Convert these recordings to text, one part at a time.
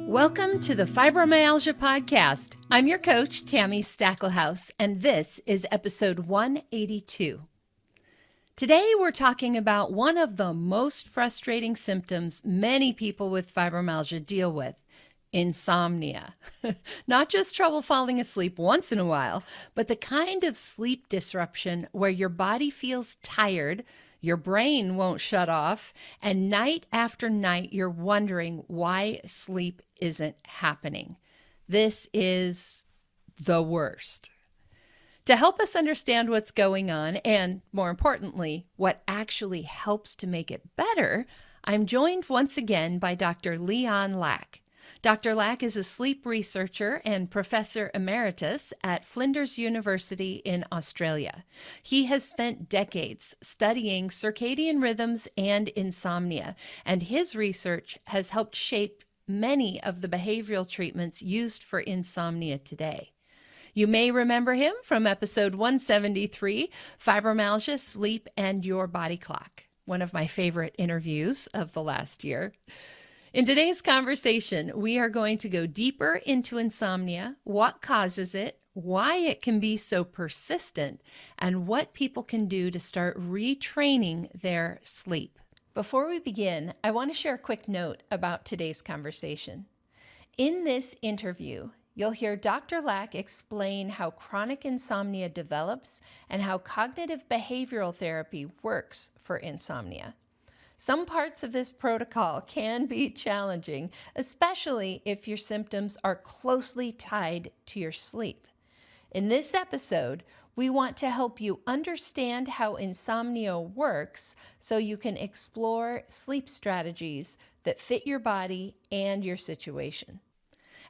Welcome to the Fibromyalgia Podcast. I'm your coach, Tami Stackelhouse, and this is episode 182. Today, we're talking about one of the most frustrating symptoms many people with fibromyalgia deal with, insomnia. Not just trouble falling asleep once in a while, but the kind of sleep disruption where your body feels tired, your brain won't shut off, and night after night, you're wondering why sleep isn't happening. This is the worst. To help us understand what's going on, and more importantly, what actually helps to make it better, I'm joined once again by Dr. Leon Lack. Dr. Lack is a sleep researcher and professor emeritus at Flinders University in Australia. He has spent decades studying circadian rhythms and insomnia, and his research has helped shape many of the behavioral treatments used for insomnia today. You may remember him from episode 173, Fibromyalgia, Sleep, and Your Body Clock, one of my favorite interviews of the last year. In today's conversation, we are going to go deeper into insomnia, what causes it, why it can be so persistent, and what people can do to start retraining their sleep. Before we begin, I want to share a quick note about today's conversation. In this interview, you'll hear Dr. Lack explain how chronic insomnia develops and how cognitive behavioral therapy works for insomnia. Some parts of this protocol can be challenging, especially if your symptoms are closely tied to your sleep. In this episode, we want to help you understand how insomnia works so you can explore sleep strategies that fit your body and your situation.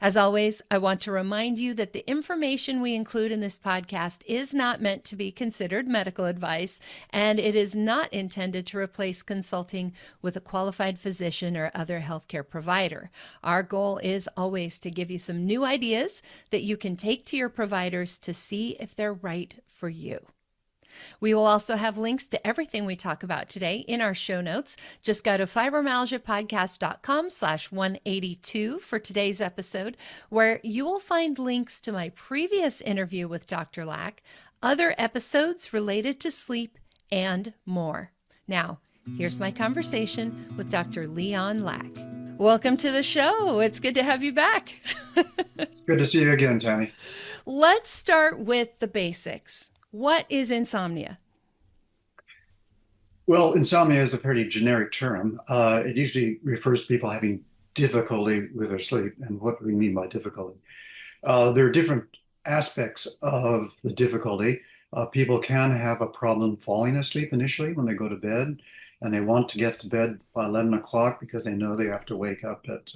As always, I want to remind you that the information we include in this podcast is not meant to be considered medical advice, and it is not intended to replace consulting with a qualified physician or other healthcare provider. Our goal is always to give you some new ideas that you can take to your providers to see if they're right for you. We will also have links to everything we talk about today in our show notes. Just go to fibromyalgiapodcast.com/182 for today's episode, where you will find links to my previous interview with Dr. Lack, other episodes related to sleep, and more. Now, here's my conversation with Dr. Leon Lack. Welcome to the show. It's good to have you back. It's good to see you again, Tami. Let's start with the basics. What is insomnia? Well, insomnia is a pretty generic term. It usually refers to people having difficulty with their sleep. And what do we mean by difficulty? There are different aspects of the difficulty. People can have a problem falling asleep initially when they go to bed, and they want to get to bed by 11 o'clock because they know they have to wake up at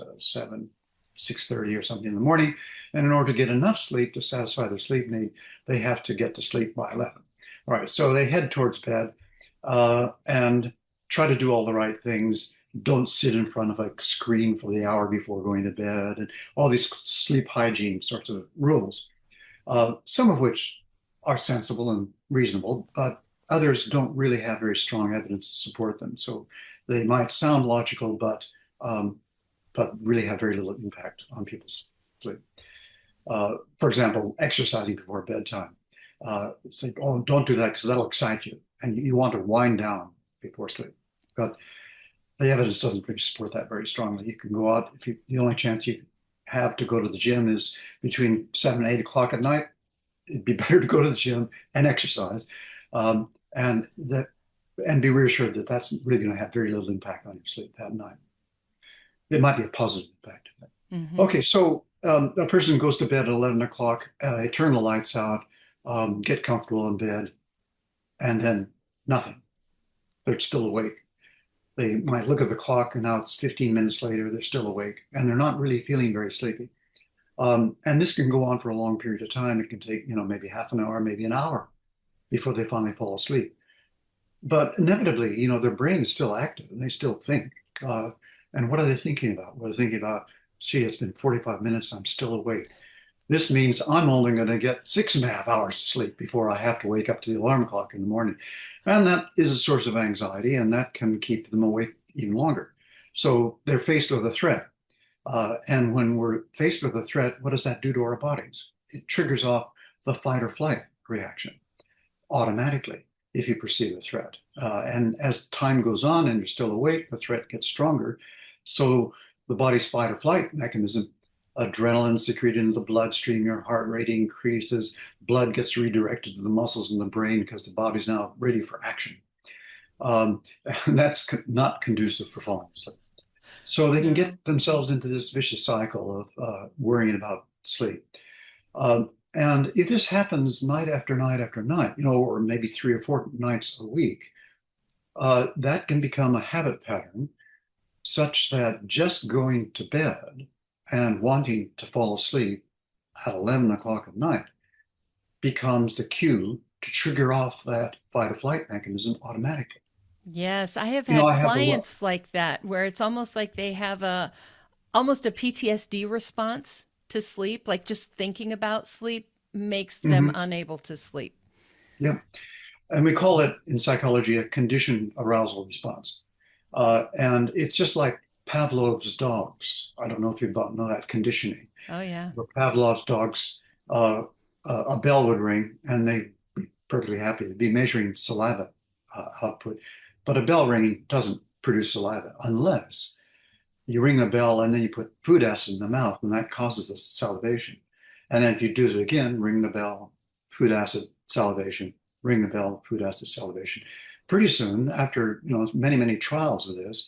6:30 or something in the morning. And in order to get enough sleep to satisfy their sleep need, they have to get to sleep by 11. All right, so they head towards bed and try to do all the right things. Don't sit in front of a screen for the hour before going to bed, and all these sleep hygiene sorts of rules, some of which are sensible and reasonable, but others don't really have very strong evidence to support them. So they might sound logical, but really have very little impact on people's sleep. For example, exercising before bedtime. Say, oh, don't do that because that'll excite you. And you want to wind down before sleep. But the evidence doesn't really support that very strongly. You can go out, the only chance you have to go to the gym is between 7 and 8 o'clock at night. It'd be better to go to the gym and exercise. And be reassured that that's really going to have very little impact on your sleep that night. It might be a positive impact. Mm-hmm. Okay, so a person goes to bed at 11 o'clock, turn the lights out, get comfortable in bed, and then nothing. They're still awake. They might look at the clock, and now it's 15 minutes later, they're still awake, and they're not really feeling very sleepy. And this can go on for a long period of time. It can take, maybe half an hour, maybe an hour before they finally fall asleep. But inevitably, their brain is still active, and they still think. And what are they thinking about? Well, they're thinking about, gee, it's been 45 minutes, I'm still awake. This means I'm only going to get 6.5 hours of sleep before I have to wake up to the alarm clock in the morning. And that is a source of anxiety, and that can keep them awake even longer. So they're faced with a threat. And when we're faced with a threat, what does that do to our bodies? It triggers off the fight or flight reaction automatically if you perceive a threat. And as time goes on and you're still awake, the threat gets stronger. So the body's fight or flight mechanism, adrenaline secreted into the bloodstream, your heart rate increases, blood gets redirected to the muscles in the brain because the body's now ready for action. And that's not conducive for falling asleep. So they can get themselves into this vicious cycle of worrying about sleep. And if this happens night after night after night, or maybe 3 or 4 nights a week, that can become a habit pattern such that just going to bed and wanting to fall asleep at 11 o'clock at night becomes the cue to trigger off that fight or flight mechanism automatically. Yes, I have had clients like that where it's almost like they have almost a PTSD response to sleep, like just thinking about sleep makes them unable to sleep. Yeah. And we call it in psychology a conditioned arousal response. And it's just like Pavlov's dogs. I don't know if you know that conditioning. Oh, yeah. But Pavlov's dogs, a bell would ring and they'd be perfectly happy. They'd be measuring saliva output. But a bell ringing doesn't produce saliva unless you ring the bell and then you put food acid in the mouth, and that causes the salivation. And then if you do it again, ring the bell, food acid, salivation, ring the bell, food acid, salivation. Pretty soon, after many, many trials of this,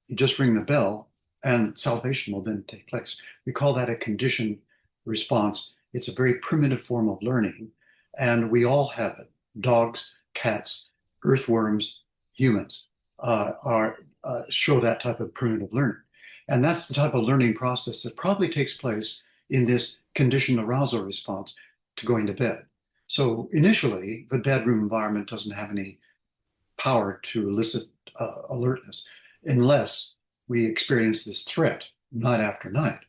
you just ring the bell and salivation will then take place. We call that a conditioned response. It's a very primitive form of learning, and we all have it. Dogs, cats, earthworms, humans show that type of primitive learning. And that's the type of learning process that probably takes place in this conditioned arousal response to going to bed. So initially, the bedroom environment doesn't have any power to elicit alertness unless we experience this threat night after night.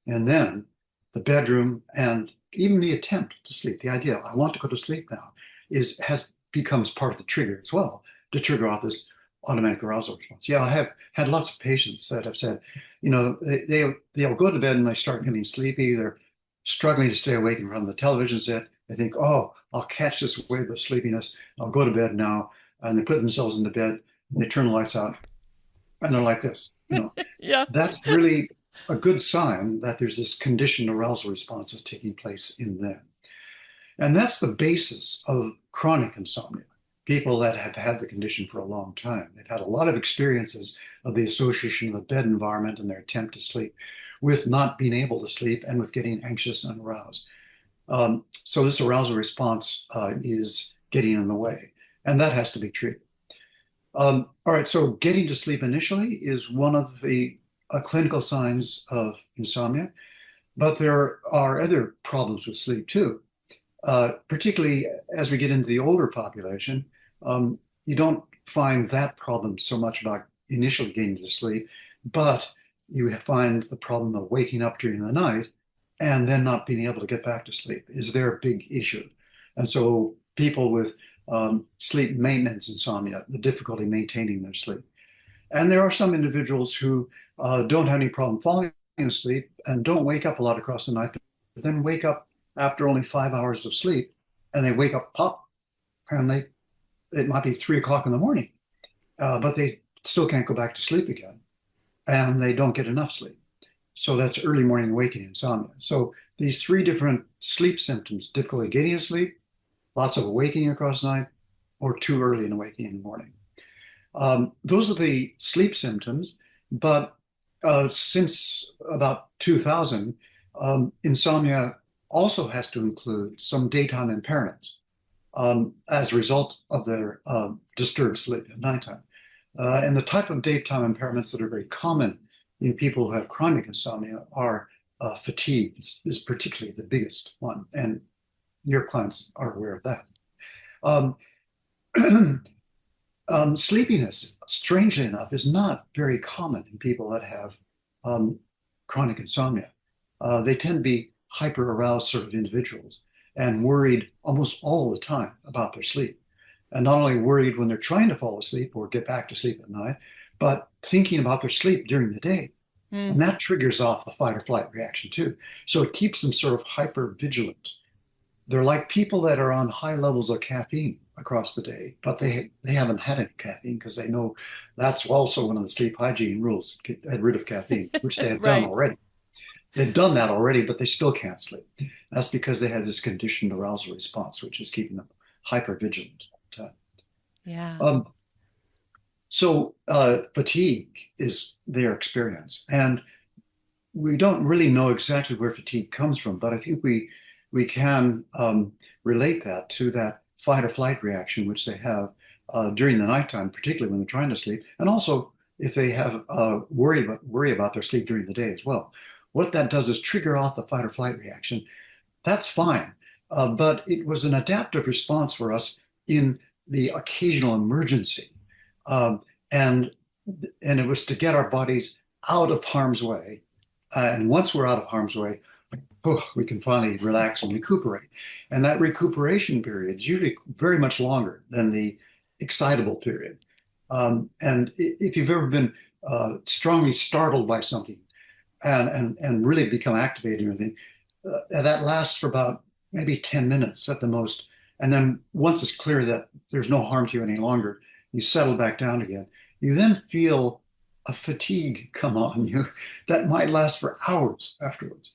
And then the bedroom and even the attempt to sleep, the idea, I want to go to sleep now, becomes part of the trigger as well, to trigger off this automatic arousal response. Yeah, I have had lots of patients that have said, they'll go to bed and they start feeling sleepy. They're struggling to stay awake in front of the television set. They think, oh, I'll catch this wave of sleepiness. I'll go to bed now. And they put themselves into bed, and they turn the lights out, and they're like this. Yeah. That's really a good sign that there's this conditioned arousal response that's taking place in them. And that's the basis of chronic insomnia. People that have had the condition for a long time. They've had a lot of experiences of the association of the bed environment and their attempt to sleep with not being able to sleep and with getting anxious and aroused. So this arousal response is getting in the way, and that has to be treated. All right, so getting to sleep initially is one of the clinical signs of insomnia, but there are other problems with sleep too. Particularly as we get into the older population, you don't find that problem so much about initially getting to sleep, but you find the problem of waking up during the night and then not being able to get back to sleep is their big issue. And so people with sleep maintenance insomnia, the difficulty maintaining their sleep. And there are some individuals who don't have any problem falling asleep and don't wake up a lot across the night, but then wake up after only 5 hours of sleep, and they wake up, pop, and it might be 3 o'clock in the morning, but they still can't go back to sleep again, and they don't get enough sleep. So that's early morning awakening insomnia. So these 3 different sleep symptoms: difficulty getting to sleep, lots of awakening across the night, or too early in awakening in the morning. Those are the sleep symptoms, but since about 2000, insomnia also has to include some daytime impairments as a result of their disturbed sleep at nighttime. And the type of daytime impairments that are very common in people who have chronic insomnia are fatigue is particularly the biggest one, and your clients are aware of that. Sleepiness, strangely enough, is not very common in people that have chronic insomnia. They tend to be hyper-aroused sort of individuals and worried almost all the time about their sleep. And not only worried when they're trying to fall asleep or get back to sleep at night, but thinking about their sleep during the day. And Mm. that triggers off the fight or flight reaction too. So it keeps them sort of hyper vigilant. They're like people that are on high levels of caffeine across the day, but they haven't had any caffeine because they know that's also one of the sleep hygiene rules, get rid of caffeine, which they have done Right. already. They've done that already, but they still can't sleep. That's because they had this conditioned arousal response, which is keeping them hyper vigilant all the time. Yeah. Fatigue is their experience, and we don't really know exactly where fatigue comes from, but I think we can relate that to that fight or flight reaction, which they have during the nighttime, particularly when they're trying to sleep, and also if they have worry about their sleep during the day as well. What that does is trigger off the fight or flight reaction. That's fine, but it was an adaptive response for us in the occasional emergency, um, and and it was to get our bodies out of harm's way. And once we're out of harm's way, we can finally relax and recuperate. And that recuperation period is usually very much longer than the excitable period. And if you've ever been strongly startled by something and really become activated or anything, that lasts for about maybe 10 minutes at the most. And then once it's clear that there's no harm to you any longer, you settle back down again. You then feel a fatigue come on you that might last for hours afterwards.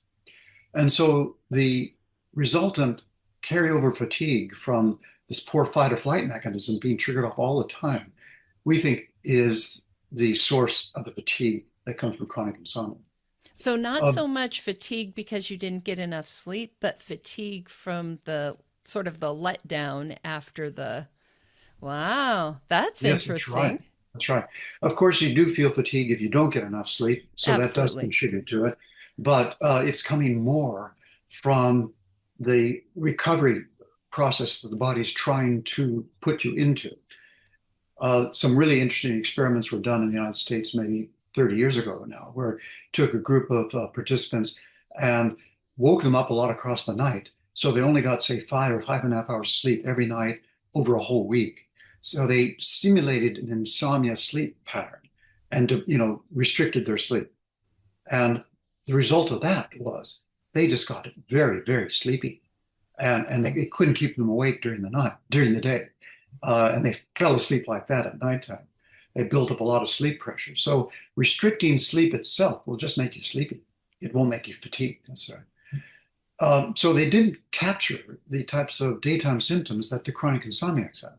And so the resultant carryover fatigue from this poor fight or flight mechanism being triggered off all the time, we think is the source of the fatigue that comes from chronic insomnia. So not Um, so much fatigue because you didn't get enough sleep, but fatigue from the sort of the letdown after the, wow, that's yes, that's right. interesting. That's right. Of course, you do feel fatigue if you don't get enough sleep, so that does Absolutely. contribute to it. But it's coming more from the recovery process that the body's trying to put you into. Some really interesting experiments were done in the United States maybe 30 years ago now, where took a group of participants and woke them up a lot across the night. So they only got, say, 5 or 5.5 hours of sleep every night over a whole week. So they simulated an insomnia sleep pattern and, restricted their sleep. And the result of that was they just got very, very sleepy, and it couldn't keep them awake during the day, and they fell asleep like that at nighttime. They built up a lot of sleep pressure. So restricting sleep itself will just make you sleepy. It won't make you fatigued. That's right. So they didn't capture the types of daytime symptoms that the chronic insomniacs have.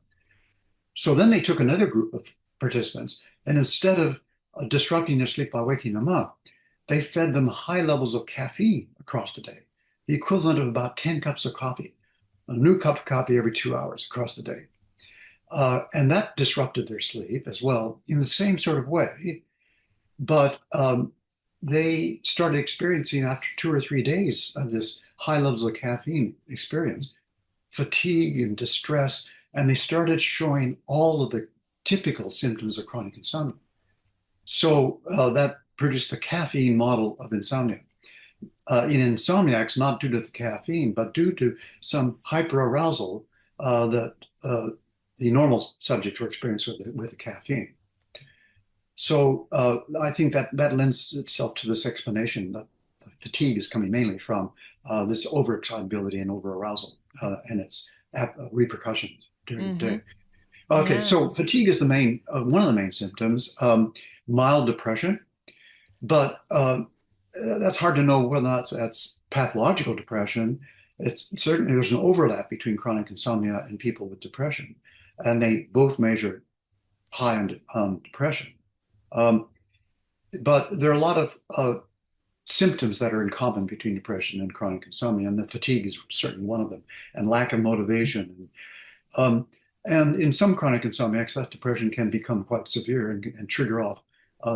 So then they took another group of participants, and instead of disrupting their sleep by waking them up, they fed them high levels of caffeine across the day, the equivalent of about 10 cups of coffee, a new cup of coffee every 2 hours across the day. And that disrupted their sleep as well in the same sort of way. But they started experiencing, after 2 or 3 days of this high levels of caffeine experience, fatigue and distress, and they started showing all of the typical symptoms of chronic insomnia. So that produced the caffeine model of insomnia. In insomniacs, not due to the caffeine, but due to some hyperarousal that the normal subjects were experiencing with the caffeine. So I think that lends itself to this explanation that fatigue is coming mainly from this overexcitability and overarousal and its repercussions during the Mm-hmm. day. Okay, Yeah. so fatigue is one of the main symptoms. Mild depression, but that's hard to know whether that's pathological depression. It's certainly there's an overlap between chronic insomnia and people with depression, and they both measure high on depression. Um, but there are a lot of symptoms that are in common between depression and chronic insomnia, and the fatigue is certainly one of them, and lack of motivation. Um, and in some chronic insomniacs, that depression can become quite severe and trigger off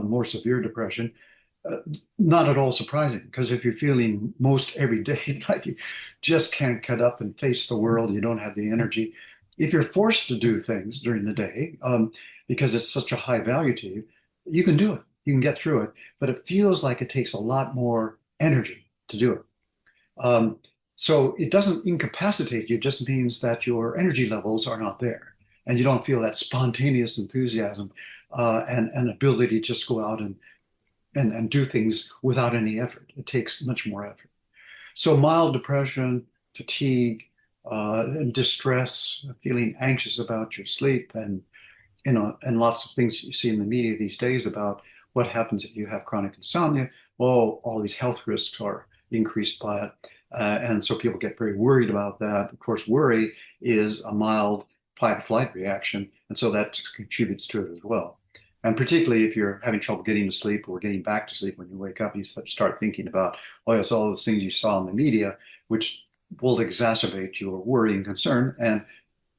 more severe depression. Uh, Not at all surprising, because if you're feeling most every day like you just can't get up and face the world, you don't have the energy. If you're forced to do things during the day, because it's such a high value to you, you can do it. You can get through it, but it feels like it takes a lot more energy to do it. Um, so it doesn't incapacitate you, it just means that your energy levels are not there and you don't feel that spontaneous enthusiasm and ability to just go out and do things without any effort. It takes much more effort. So mild depression, fatigue, and distress, feeling anxious about your sleep, and lots of things you see in the media these days about what happens if you have chronic insomnia. Well, all these health risks are increased by it. And so people get very worried about that. Of course, worry is a mild fight or flight reaction. And so that contributes to it as well. And particularly if you're having trouble getting to sleep or getting back to sleep when you wake up, you start thinking about, oh, yes, all those things you saw in the media, which will exacerbate your worry and concern and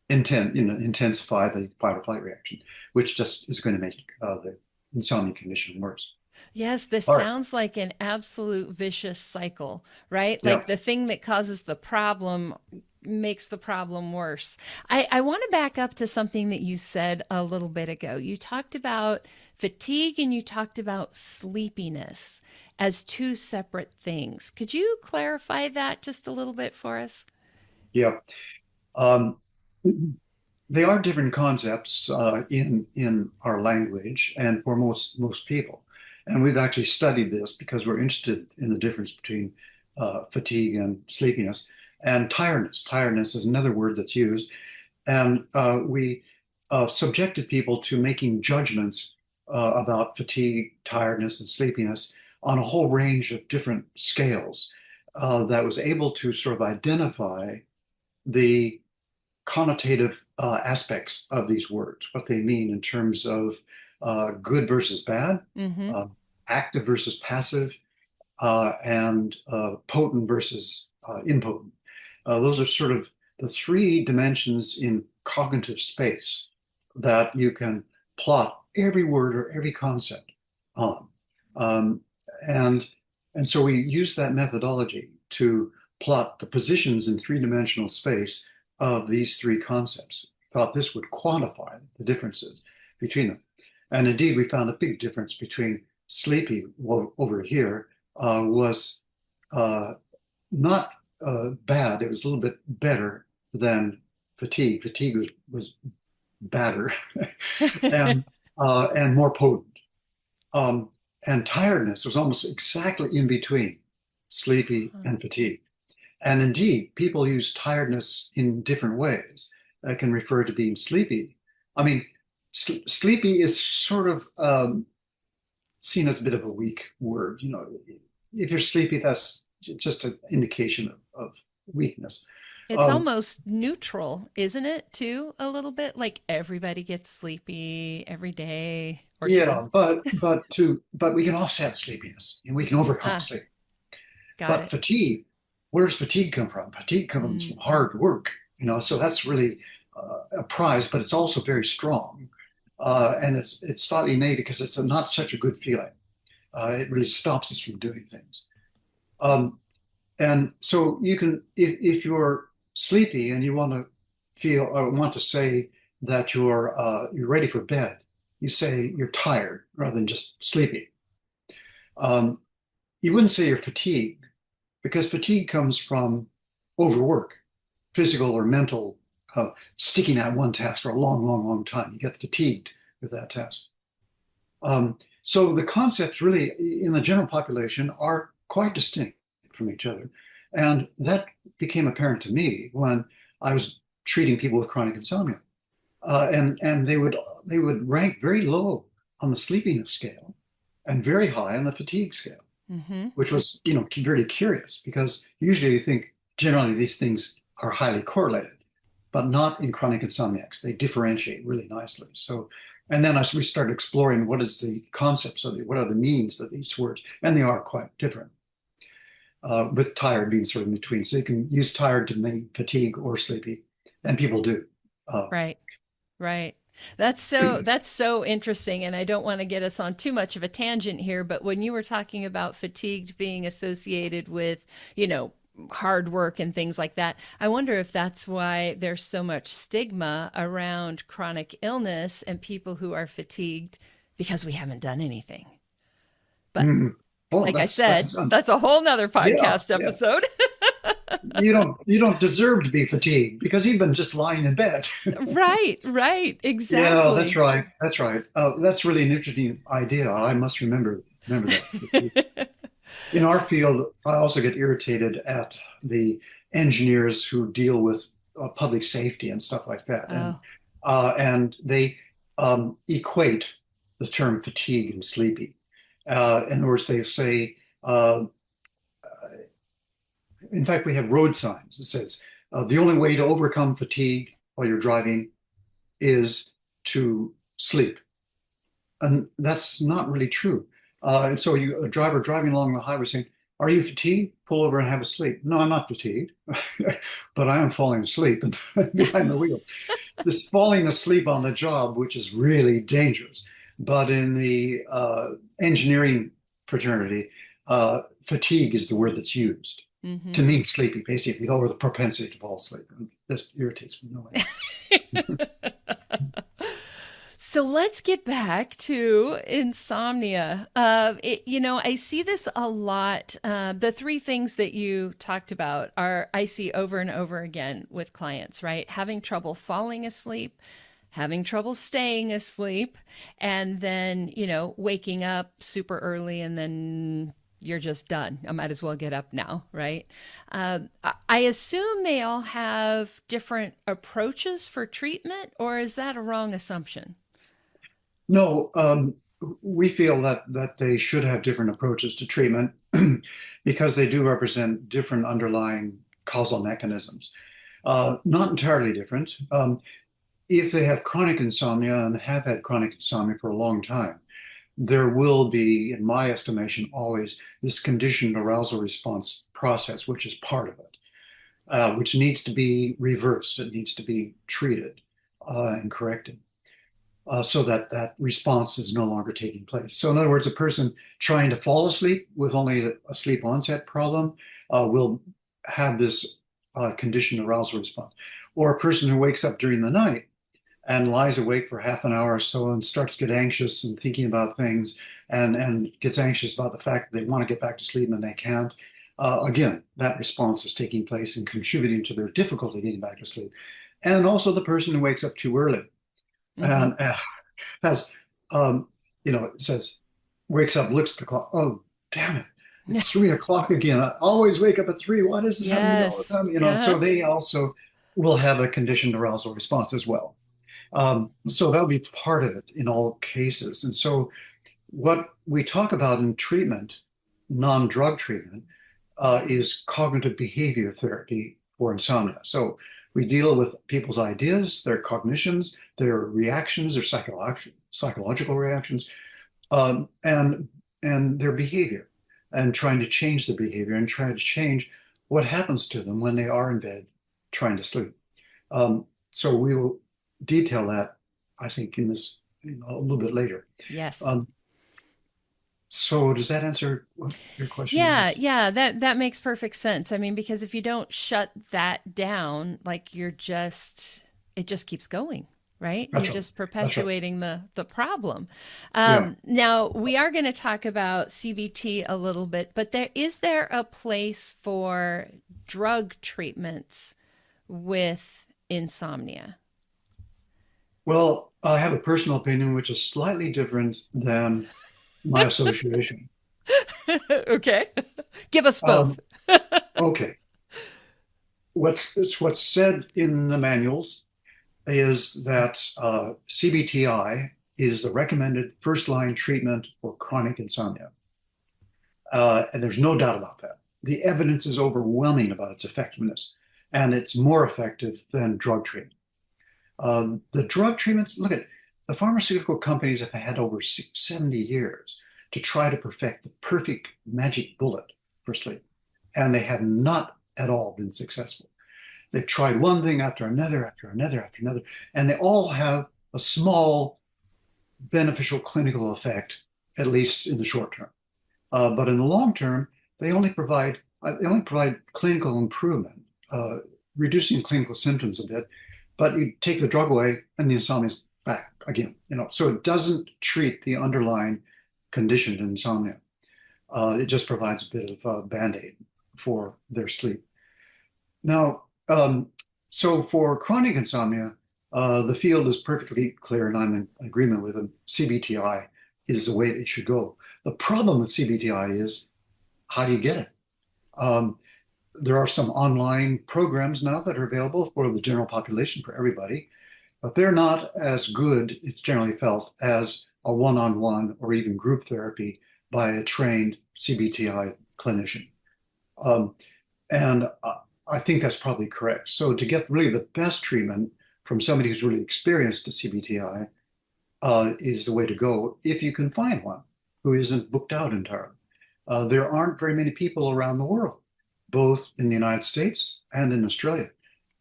intensify the fight or flight reaction, which just is going to make the insomnia condition worse. Yes, this All right. sounds like an absolute vicious cycle, right? Yeah. Like the thing that causes the problem makes the problem worse. I want to back up to something that you said a little bit ago. You talked about fatigue and you talked about sleepiness as two separate things. Could you clarify that just a little bit for us? Yeah. Um, they are different concepts in our language and for most people. And we've actually studied this because we're interested in the difference between fatigue and sleepiness and tiredness. Tiredness is another word that's used. And we subjected people to making judgments about fatigue, tiredness, and sleepiness on a whole range of different scales that was able to sort of identify the connotative aspects of these words, what they mean in terms of good versus bad, Mm-hmm. uh, active versus passive, and potent versus impotent. Those are sort of the three dimensions in cognitive space that you can plot every word or every concept on. Um, and, and so we use that methodology to plot the positions in three-dimensional space of these three concepts. Thought this would quantify the differences between them. And indeed, we found a big difference between sleepy over here was not bad. It was a little bit better than fatigue. Fatigue was badder and more potent. Um, and tiredness was almost exactly in between sleepy and fatigue. And indeed, people use tiredness in different ways. That can refer to being sleepy. I mean, sleepy is sort of seen as a bit of a weak word. You know, if you're sleepy, that's just an indication of weakness. It's Um, almost neutral, isn't it, too, a little bit? Like everybody gets sleepy every day or should. yeah, but we can offset sleepiness and we can overcome Ah, sleep. got But it. fatigue, where does fatigue come from? Fatigue comes Mm, from hard work, so that's really a prize, but it's also very strong. And it's slightly negative because it's not such a good feeling. It really stops us from doing things. Um, and so you can, if you're sleepy and you want to feel or want to say that you're ready for bed, you say you're tired rather than just sleepy. Um, you wouldn't say you're fatigued because fatigue comes from overwork, physical or mental, sticking at one task for a long, long, long time. You get fatigued with that task. So the concepts really in the general population are quite distinct from each other. And that became apparent to me when I was treating people with chronic insomnia. And they would rank very low on the sleepiness scale and very high on the fatigue scale, mm-hmm. which was, very curious because usually you think generally these things are highly correlated, but not in chronic insomniacs. They differentiate really nicely. So, and then as we started exploring what is the concepts of what are the meanings of these words, and they are quite different. With tired being sort of in between. So you can use tired to mean fatigue or sleepy, and people do. Uh, Right. Right. That's so interesting, and I don't want to get us on too much of a tangent here, but when you were talking about fatigued being associated with, you know, hard work and things like that, I wonder if that's why there's so much stigma around chronic illness and people who are fatigued because we haven't done anything. But mm, oh, like I that's said, that's a whole nother yeah, podcast yeah. episode. you don't deserve to be fatigued because you've been just lying in bed. Right, Yeah, that's exactly. right. That's right. That's really an interesting idea. I must remember that. In our field, I also get irritated at the engineers who deal with public safety and stuff like that, Oh, and they equate the term fatigue and sleepy. In other words, they say, in fact, we have road signs that says the only way to overcome fatigue while you're driving is to sleep. And that's not really true. And so a driver driving along the highway saying, "Are you fatigued? Pull over and have a sleep." No, I'm not fatigued, but I am falling asleep behind the wheel. This falling asleep on the job, which is really dangerous. But in the engineering fraternity, fatigue is the word that's used to hmm mean sleepy, basically, or the propensity to fall asleep. And this irritates me. No way. So let's get back to insomnia. I see this a lot. The three things that you talked about are I see over and over again with clients, right? Having trouble falling asleep, having trouble staying asleep, and then, waking up super early and then you're just done. I might as well get up now, right? I assume they all have different approaches for treatment, or is that a wrong assumption? No, we feel that they should have different approaches to treatment because they do represent different underlying causal mechanisms. Not entirely different. If they have chronic insomnia and have had chronic insomnia for a long time, there will be, in my estimation, always this conditioned arousal response process, which is part of it, which needs to be reversed. It needs to be treated and corrected so that that response is no longer taking place. So, in other words, a person trying to fall asleep with only a sleep onset problem will have this conditioned arousal response. Or a person who wakes up during the night and lies awake for half an hour or so and starts to get anxious and thinking about things and gets anxious about the fact that they want to get back to sleep and they can't. Again, that response is taking place and contributing to their difficulty getting back to sleep. And also the person who wakes up too early hmm and has, it says, wakes up, looks at the clock. Oh, damn it. It's 3 o'clock again. I always wake up at 3. Why does this happen to me all the Yes. time? Yeah. So they also will have a conditioned arousal response as well. So that'll be part of it in all cases. And so what we talk about in treatment, non-drug treatment, is cognitive behavior therapy for insomnia. So we deal with people's ideas, their cognitions, their reactions, their psychological reactions, and their behavior, and trying to change the behavior and trying to change what happens to them when they are in bed trying to sleep. So we will detail that, I think, in this a little bit later. Yes. Um, so does that answer what your question Yeah, was? yeah, that makes perfect sense. I mean, because if you don't shut that down, like it just keeps going, right? You're That's right. just That's right. perpetuating the problem. Yeah. Now we are going to talk about CBT a little bit, but there a place for drug treatments with insomnia? Well, I have a personal opinion which is slightly different than my association. Okay. Give us both. Um, okay. What's said in the manuals is that CBTI is the recommended first line treatment for chronic insomnia. And there's no doubt about that. The evidence is overwhelming about its effectiveness, and it's more effective than drug treatment. The drug treatments, look at the pharmaceutical companies have had over 70 years to try to perfect the perfect magic bullet for sleep, and they have not at all been successful. They've tried one thing after another, after another, after another, and they all have a small beneficial clinical effect, at least in the short term. But in the long term, they only provide clinical improvement, reducing clinical symptoms a bit. But you take the drug away, and the insomnia is back again. So it doesn't treat the underlying condition of insomnia. It just provides a bit of a band-aid for their sleep. Now, so for chronic insomnia, the field is perfectly clear, and I'm in agreement with them. CBTI is the way it should go. The problem with CBTI is, how do you get it? Um, there are some online programs now that are available for the general population, for everybody, but they're not as good, it's generally felt, as a one-on-one or even group therapy by a trained CBTI clinician. Um, and I think that's probably correct. So to get really the best treatment from somebody who's really experienced at CBTI is the way to go if you can find one who isn't booked out entirely. There aren't very many people around the world, both in the United States and in Australia.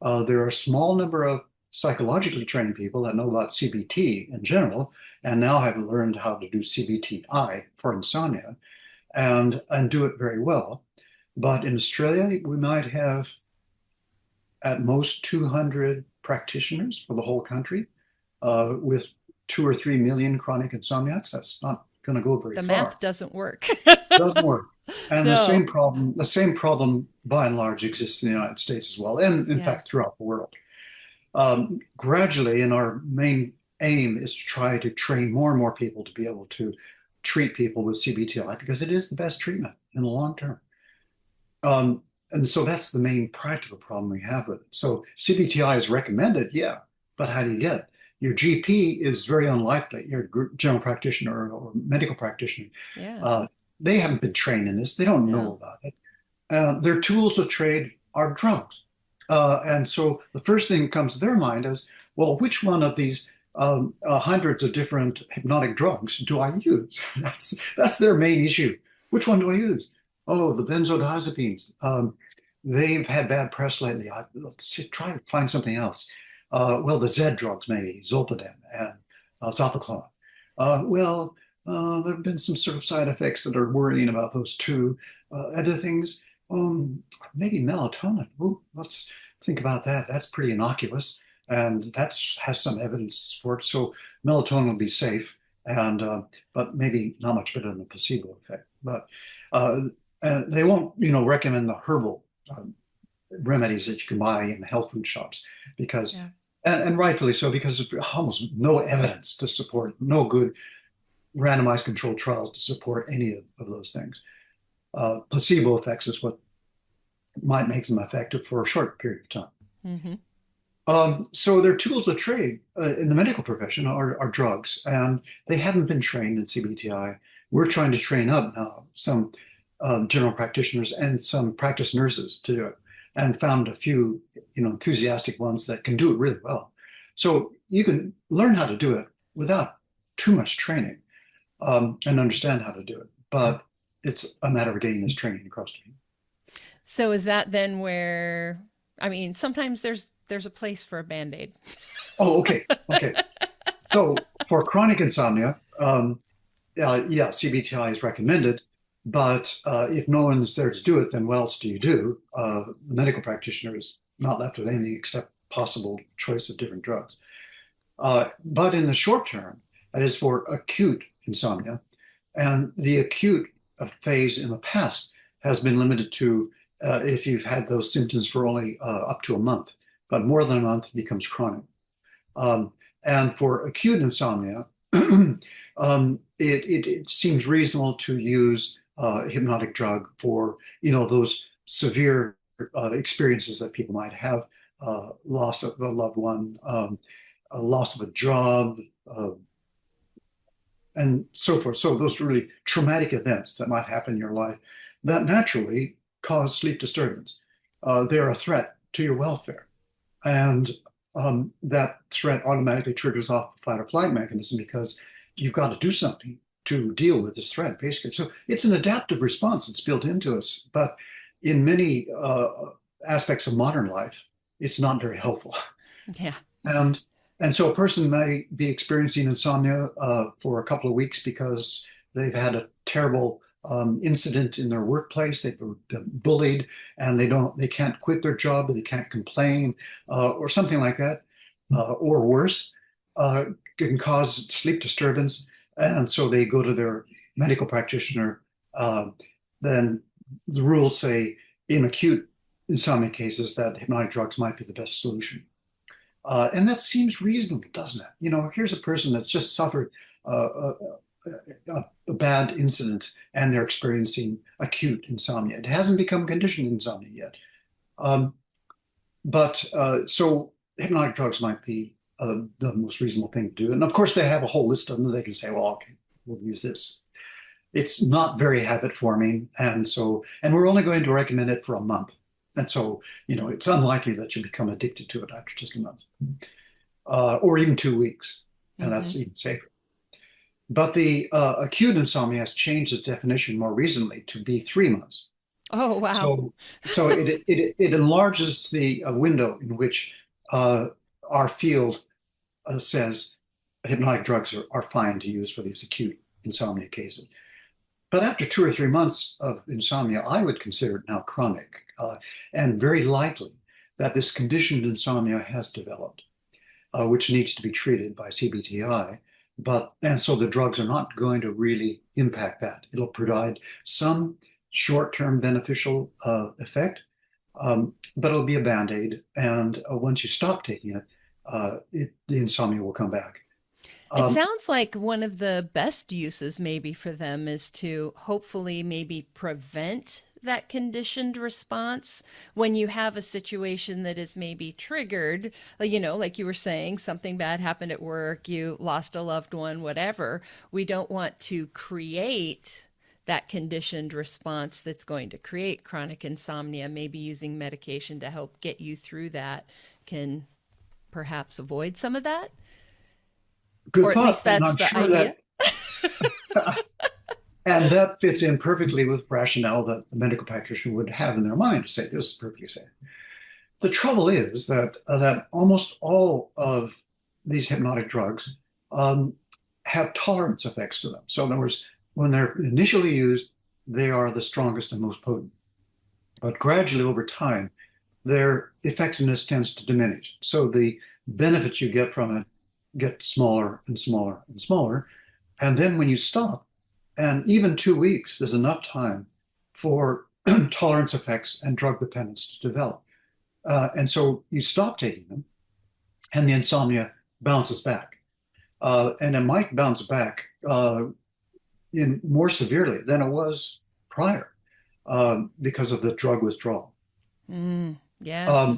There are a small number of psychologically trained people that know about CBT in general and now have learned how to do CBTI for insomnia and do it very well. But in Australia, we might have at most 200 practitioners for the whole country with 2 or 3 million chronic insomniacs. That's not going to go very far. The math doesn't work. Doesn't work. And No. the same problem by and large exists in the United States as well, and in fact throughout the world. Gradually, and our main aim is to try to train more and more people to be able to treat people with CBTI because it is the best treatment in the long term. And so that's the main practical problem we have with it. So CBTI is recommended, yeah, but how do you get it? Your GP is very unlikely, your general practitioner or medical practitioner. Yeah. They haven't been trained in this. They don't know about it. Their tools of trade are drugs. And so the first thing that comes to their mind is, well, which one of these hundreds of different hypnotic drugs do I use? That's their main issue. Which one do I use? Oh, the benzodiazepines. They've had bad press lately. Let's try to find something else. Well, the Z drugs, maybe, zolpidem and zopiclone. There have been some sort of side effects that are worrying about those too. Other things, maybe melatonin. Ooh, let's think about that. That's pretty innocuous, and that has some evidence to support. So melatonin will be safe, and but maybe not much better than the placebo effect. But they won't, recommend the herbal remedies that you can buy in the health food shops because, and rightfully so, because there's almost no evidence to support, no good randomized controlled trials to support any of those things. Placebo effects is what might make them effective for a short period of time. Mm-hmm. So their tools of trade in the medical profession are drugs, and they haven't been trained in CBTI. We're trying to train up now some general practitioners and some practice nurses to do it, and found a few, enthusiastic ones that can do it really well. So you can learn how to do it without too much training and understand how to do it. But it's a matter of getting this training across to you. So is that then where, sometimes there's a place for a Band-Aid. Oh, okay. So for chronic insomnia, CBTI is recommended, but if no one is there to do it, then what else do you do? The medical practitioner is not left with anything except possible choice of different drugs. But in the short term, that is for acute insomnia, and the acute phase in the past has been limited to if you've had those symptoms for only up to a month, but more than a month it becomes chronic. And for acute insomnia, it seems reasonable to use a hypnotic drug for those severe experiences that people might have, loss of a loved one, a loss of a job, and so forth. So those really traumatic events that might happen in your life that naturally cause sleep disturbance. They're a threat to your welfare. And that threat automatically triggers off the fight or flight mechanism because you've got to do something to deal with this threat, basically. So it's an adaptive response. It's built into us. But in many aspects of modern life, it's not very helpful. Yeah. And so a person may be experiencing insomnia for a couple of weeks because they've had a terrible incident in their workplace. They've been bullied, and they can't quit their job, they can't complain, or something like that, or worse, can cause sleep disturbance. And so they go to their medical practitioner. Then the rules say in acute insomnia cases that hypnotic drugs might be the best solution. And that seems reasonable, doesn't it? Here's a person that's just suffered a bad incident and they're experiencing acute insomnia. It hasn't become conditioned insomnia yet. So hypnotic drugs might be the most reasonable thing to do. And of course, they have a whole list of them. They can say, well, okay, we'll use this. It's not very habit forming. And we're only going to recommend it for a month. And so, it's unlikely that you become addicted to it after just a month or even 2 weeks. And that's even safer. But the acute insomnia has changed its definition more recently to be 3 months. Oh, wow. So it enlarges the window in which our field says hypnotic drugs are fine to use for these acute insomnia cases. But after 2 or 3 months of insomnia, I would consider it now chronic, and very likely that this conditioned insomnia has developed, which needs to be treated by CBTI. And so the drugs are not going to really impact that. It'll provide some short-term beneficial effect, but it'll be a Band-Aid. And once you stop taking it, the insomnia will come back. It sounds like one of the best uses maybe for them is to hopefully maybe prevent that conditioned response when you have a situation that is maybe triggered, like you were saying, something bad happened at work, you lost a loved one, whatever. We don't want to create that conditioned response that's going to create chronic insomnia. Maybe using medication to help get you through that can perhaps avoid some of that. Good or thought. At least that's the sure idea. And that fits in perfectly with rationale that the medical practitioner would have in their mind to say this is perfectly safe. The trouble is that almost all of these hypnotic drugs have tolerance effects to them. So in other words, when they're initially used, they are the strongest and most potent. But gradually over time, their effectiveness tends to diminish. So the benefits you get from it get smaller and smaller and smaller. And then when you stop, and even 2 weeks is enough time for tolerance effects and drug dependence to develop. And so you stop taking them and the insomnia bounces back. And it might bounce back in more severely than it was prior because of the drug withdrawal. Yes.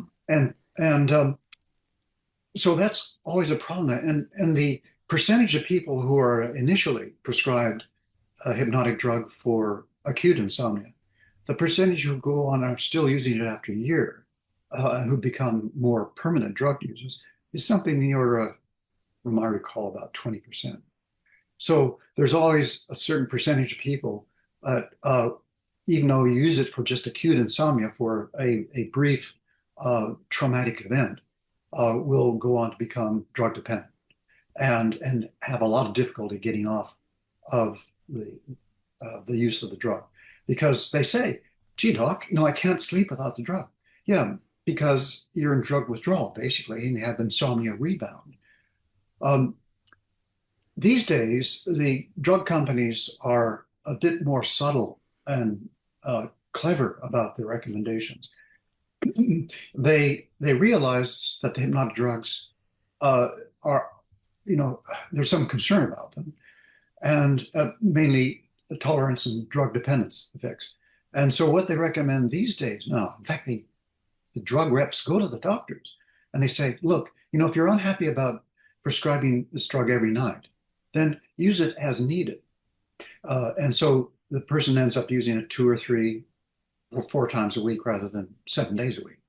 So that's always a problem. And the percentage of people who are initially prescribed a hypnotic drug for acute insomnia, the percentage who go on and are still using it after a year and who become more permanent drug users is something in the order of, from I recall, about 20%. So there's always a certain percentage of people that, even though you use it for just acute insomnia for a brief traumatic event, will go on to become drug dependent and have a lot of difficulty getting off of the use of the drug, because they say, gee, doc, I can't sleep without the drug. Yeah, because you're in drug withdrawal, basically, and you have insomnia rebound. These days, the drug companies are a bit more subtle and clever about their recommendations. They realize that the hypnotic drugs are, there's some concern about them, and mainly the tolerance and drug dependence effects. And so what they recommend these days now, in fact, the drug reps go to the doctors and they say, look, if you're unhappy about prescribing this drug every night, then use it as needed. And so the person ends up using it 2 or 3 or 4 times a week rather than 7 days a week.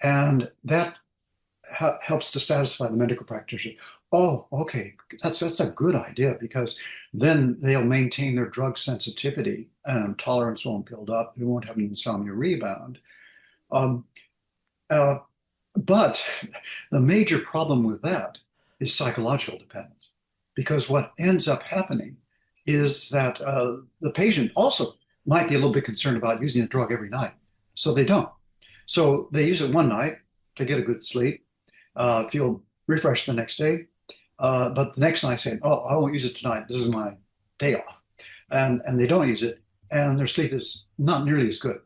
And that helps to satisfy the medical practitioner. Oh, okay, that's a good idea, because then they'll maintain their drug sensitivity and tolerance won't build up. They won't have an insomnia rebound. But the major problem with that is psychological dependence, because what ends up happening is that the patient also might be a little bit concerned about using a drug every night, so they don't. So they use it one night to get a good sleep, feel refreshed the next day, but the next night say, oh, I won't use it tonight, this is my day off. And they don't use it, and their sleep is not nearly as good.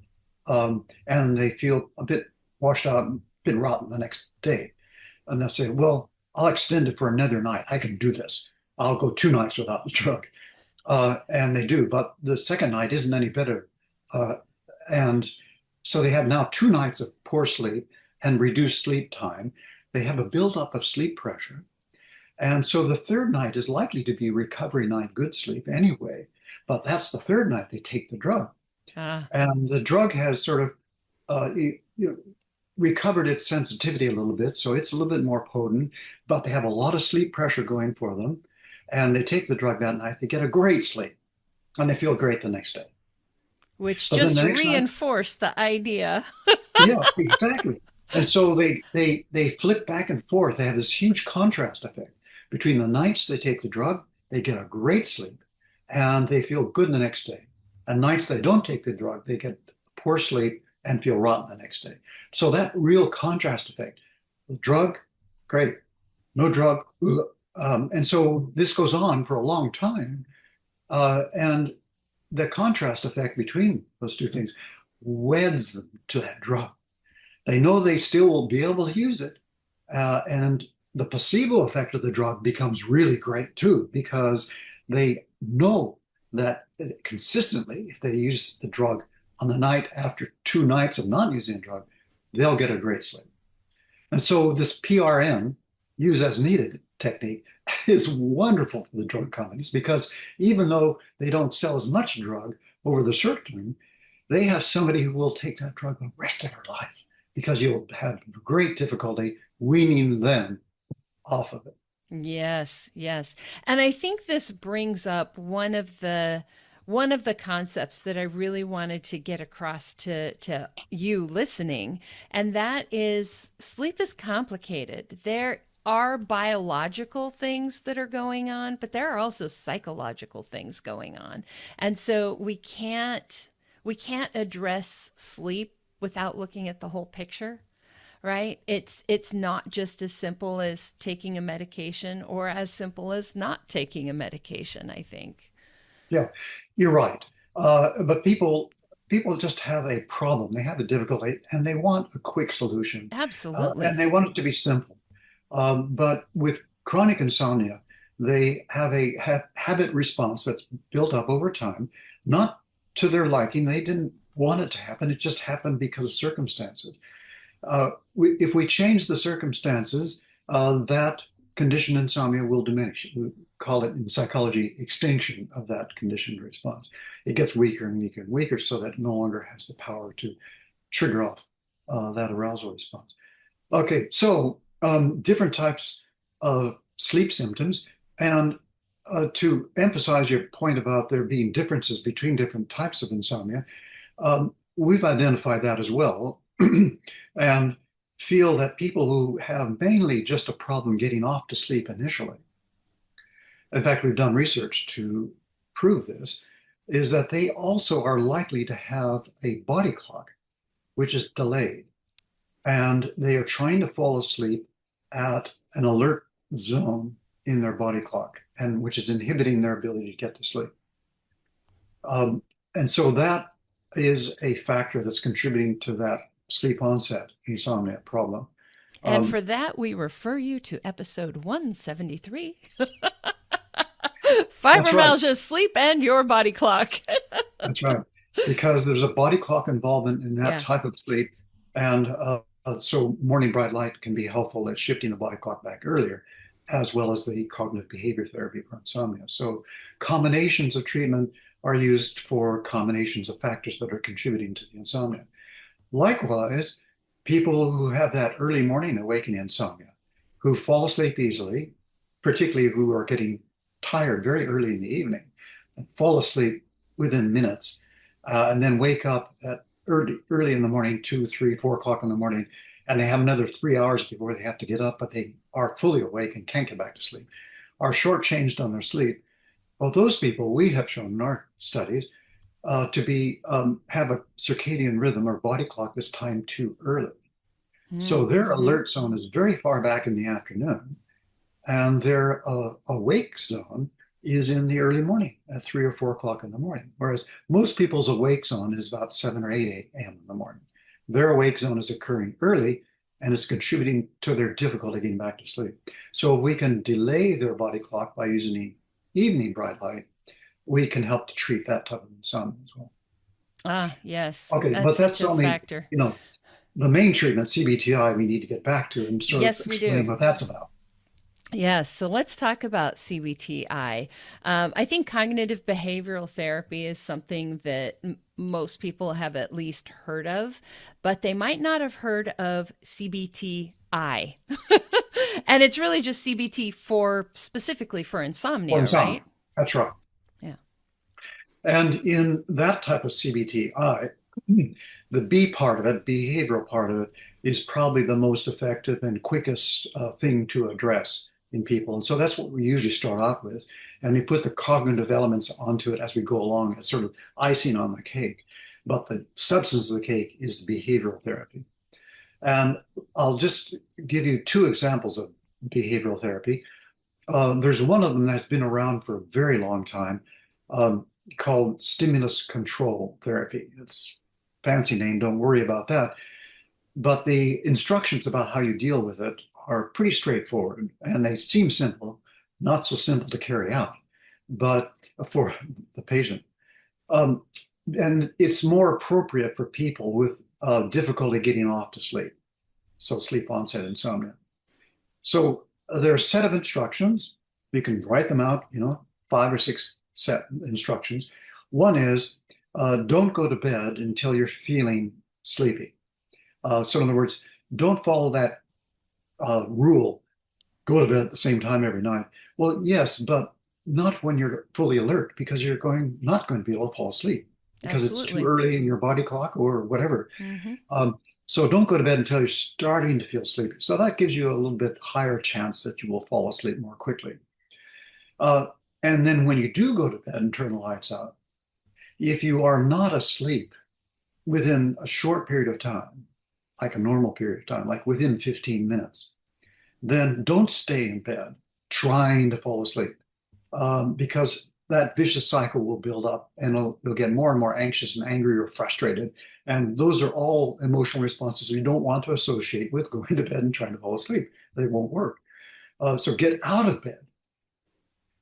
and they feel a bit washed out, a bit rotten the next day. And they'll say, well, I'll extend it for another night. I can do this. I'll go 2 nights without the drug. And they do, but the second night isn't any better. And so they have now 2 nights of poor sleep and reduced sleep time. They have a buildup of sleep pressure. And so the third night is likely to be recovery night, good sleep anyway. But that's the third night they take the drug. And the drug has sort of recovered its sensitivity a little bit. So it's a little bit more potent, but they have a lot of sleep pressure going for them. And they take the drug that night, they get a great sleep, and they feel great the next day. Which just reinforced the idea. Yeah, exactly. And so they flip back and forth. They have this huge contrast effect. Between the nights they take the drug, they get a great sleep, and they feel good the next day. And nights they don't take the drug, they get poor sleep and feel rotten the next day. So that real contrast effect, the drug, great, no drug, ugh. And so this goes on for a long time. And the contrast effect between those two things weds them to that drug. They know they still will be able to use it. And the placebo effect of the drug becomes really great too, because they know that consistently, if they use the drug on the night after 2 nights of not using the drug, they'll get a great sleep. And so this PRN, use as needed technique, is wonderful for the drug companies, because even though they don't sell as much drug over the short term, they have somebody who will take that drug the rest of their life, because you'll have great difficulty weaning them off of it. Yes, yes. And I think this brings up one of the concepts that I really wanted to get across to you listening, and that is sleep is complicated. There are biological things that are going on, but there are also psychological things going on. And so we can't address sleep without looking at the whole picture, right? It's not just as simple as taking a medication or as simple as not taking a medication, I think. Yeah, you're right. But people just have a problem. They have a difficulty and they want a quick solution. Absolutely. And they want it to be simple. But with chronic insomnia, they have a habit response that's built up over time, not to their liking. They didn't want it to happen. It just happened because of circumstances. If we change the circumstances, that condition insomnia will diminish. We call it in psychology extinction of that conditioned response. It gets weaker and weaker and weaker, so that it no longer has the power to trigger off that arousal response. Okay, so different types of sleep symptoms. And to emphasize your point about there being differences between different types of insomnia, we've identified that as well and feel that people who have mainly just a problem getting off to sleep initially, in fact, we've done research to prove this, is that they also are likely to have a body clock, which is delayed. And they are trying to fall asleep at an alert zone in their body clock, and which is inhibiting their ability to get to sleep. And so that is a factor that's contributing to that sleep onset insomnia problem. And for that, we refer you to episode 173. Fibromyalgia, right. Sleep and your body clock. That's right. Because there's a body clock involvement in that type of sleep. And so morning bright light can be helpful at shifting the body clock back earlier, as well as the cognitive behavior therapy for insomnia. So combinations of treatment are used for combinations of factors that are contributing to the insomnia. Likewise, people who have that early morning awakening insomnia, who fall asleep easily, particularly who are getting tired very early in the evening, and fall asleep within minutes, and then wake up at early in the morning, 2, 3, 4 o'clock in the morning, and they have another 3 hours before they have to get up, but they are fully awake and can't get back to sleep, are shortchanged on their sleep. Well, those people we have shown in our studies to be have a circadian rhythm or body clock that's timed too early. Mm-hmm. So their alert zone is very far back in the afternoon, and their awake zone is in the early morning at 3 or 4 o'clock in the morning, whereas most people's awake zone is about 7 or 8 a.m. in the morning. Their awake zone is occurring early and it's contributing to their difficulty getting back to sleep. So if we can delay their body clock by using the evening bright light, we can help to treat that type of insomnia as well. Ah, yes. Okay, That's but that's such a only, factor. the main treatment, CBTI, we need to get back to and sort of Yes, we explain do. what that's about. Yes, so let's talk about CBTI. I think cognitive behavioral therapy is something that most people have at least heard of, but they might not have heard of CBTI. And it's really just CBT specifically for Or insomnia, insomnia, right? that's right. Yeah. And in that type of CBTI, the B part of it, behavioral part of it, is probably the most effective and quickest thing to address in people. And so that's what we usually start out with. And we put the cognitive elements onto it as we go along as sort of icing on the cake. But the substance of the cake is the behavioral therapy. And I'll just give you two examples of behavioral therapy. There's one of them that's been around for a very long time, called stimulus control therapy. It's a fancy name, don't worry about that. But the instructions about how you deal with it are pretty straightforward and they seem simple, not so simple to carry out, but for the patient. And it's more appropriate for people with difficulty getting off to sleep. So sleep onset insomnia. So there are a set of instructions. You can write them out, 5 or 6 set instructions. One is don't go to bed until you're feeling sleepy. So in other words, don't follow that rule, go to bed at the same time every night. Well, yes, but not when you're fully alert because you're not going to be able to fall asleep because it's too Absolutely. early in your body clock or whatever. Mm-hmm. So don't go to bed until you're starting to feel sleepy. So that gives you a little bit higher chance that you will fall asleep more quickly. And then when you do go to bed and turn the lights out, if you are not asleep within a short period of time, like a normal period of time, like within 15 minutes, then don't stay in bed trying to fall asleep because that vicious cycle will build up and you'll get more and more anxious and angry or frustrated. And those are all emotional responses you don't want to associate with going to bed and trying to fall asleep. They won't work. So get out of bed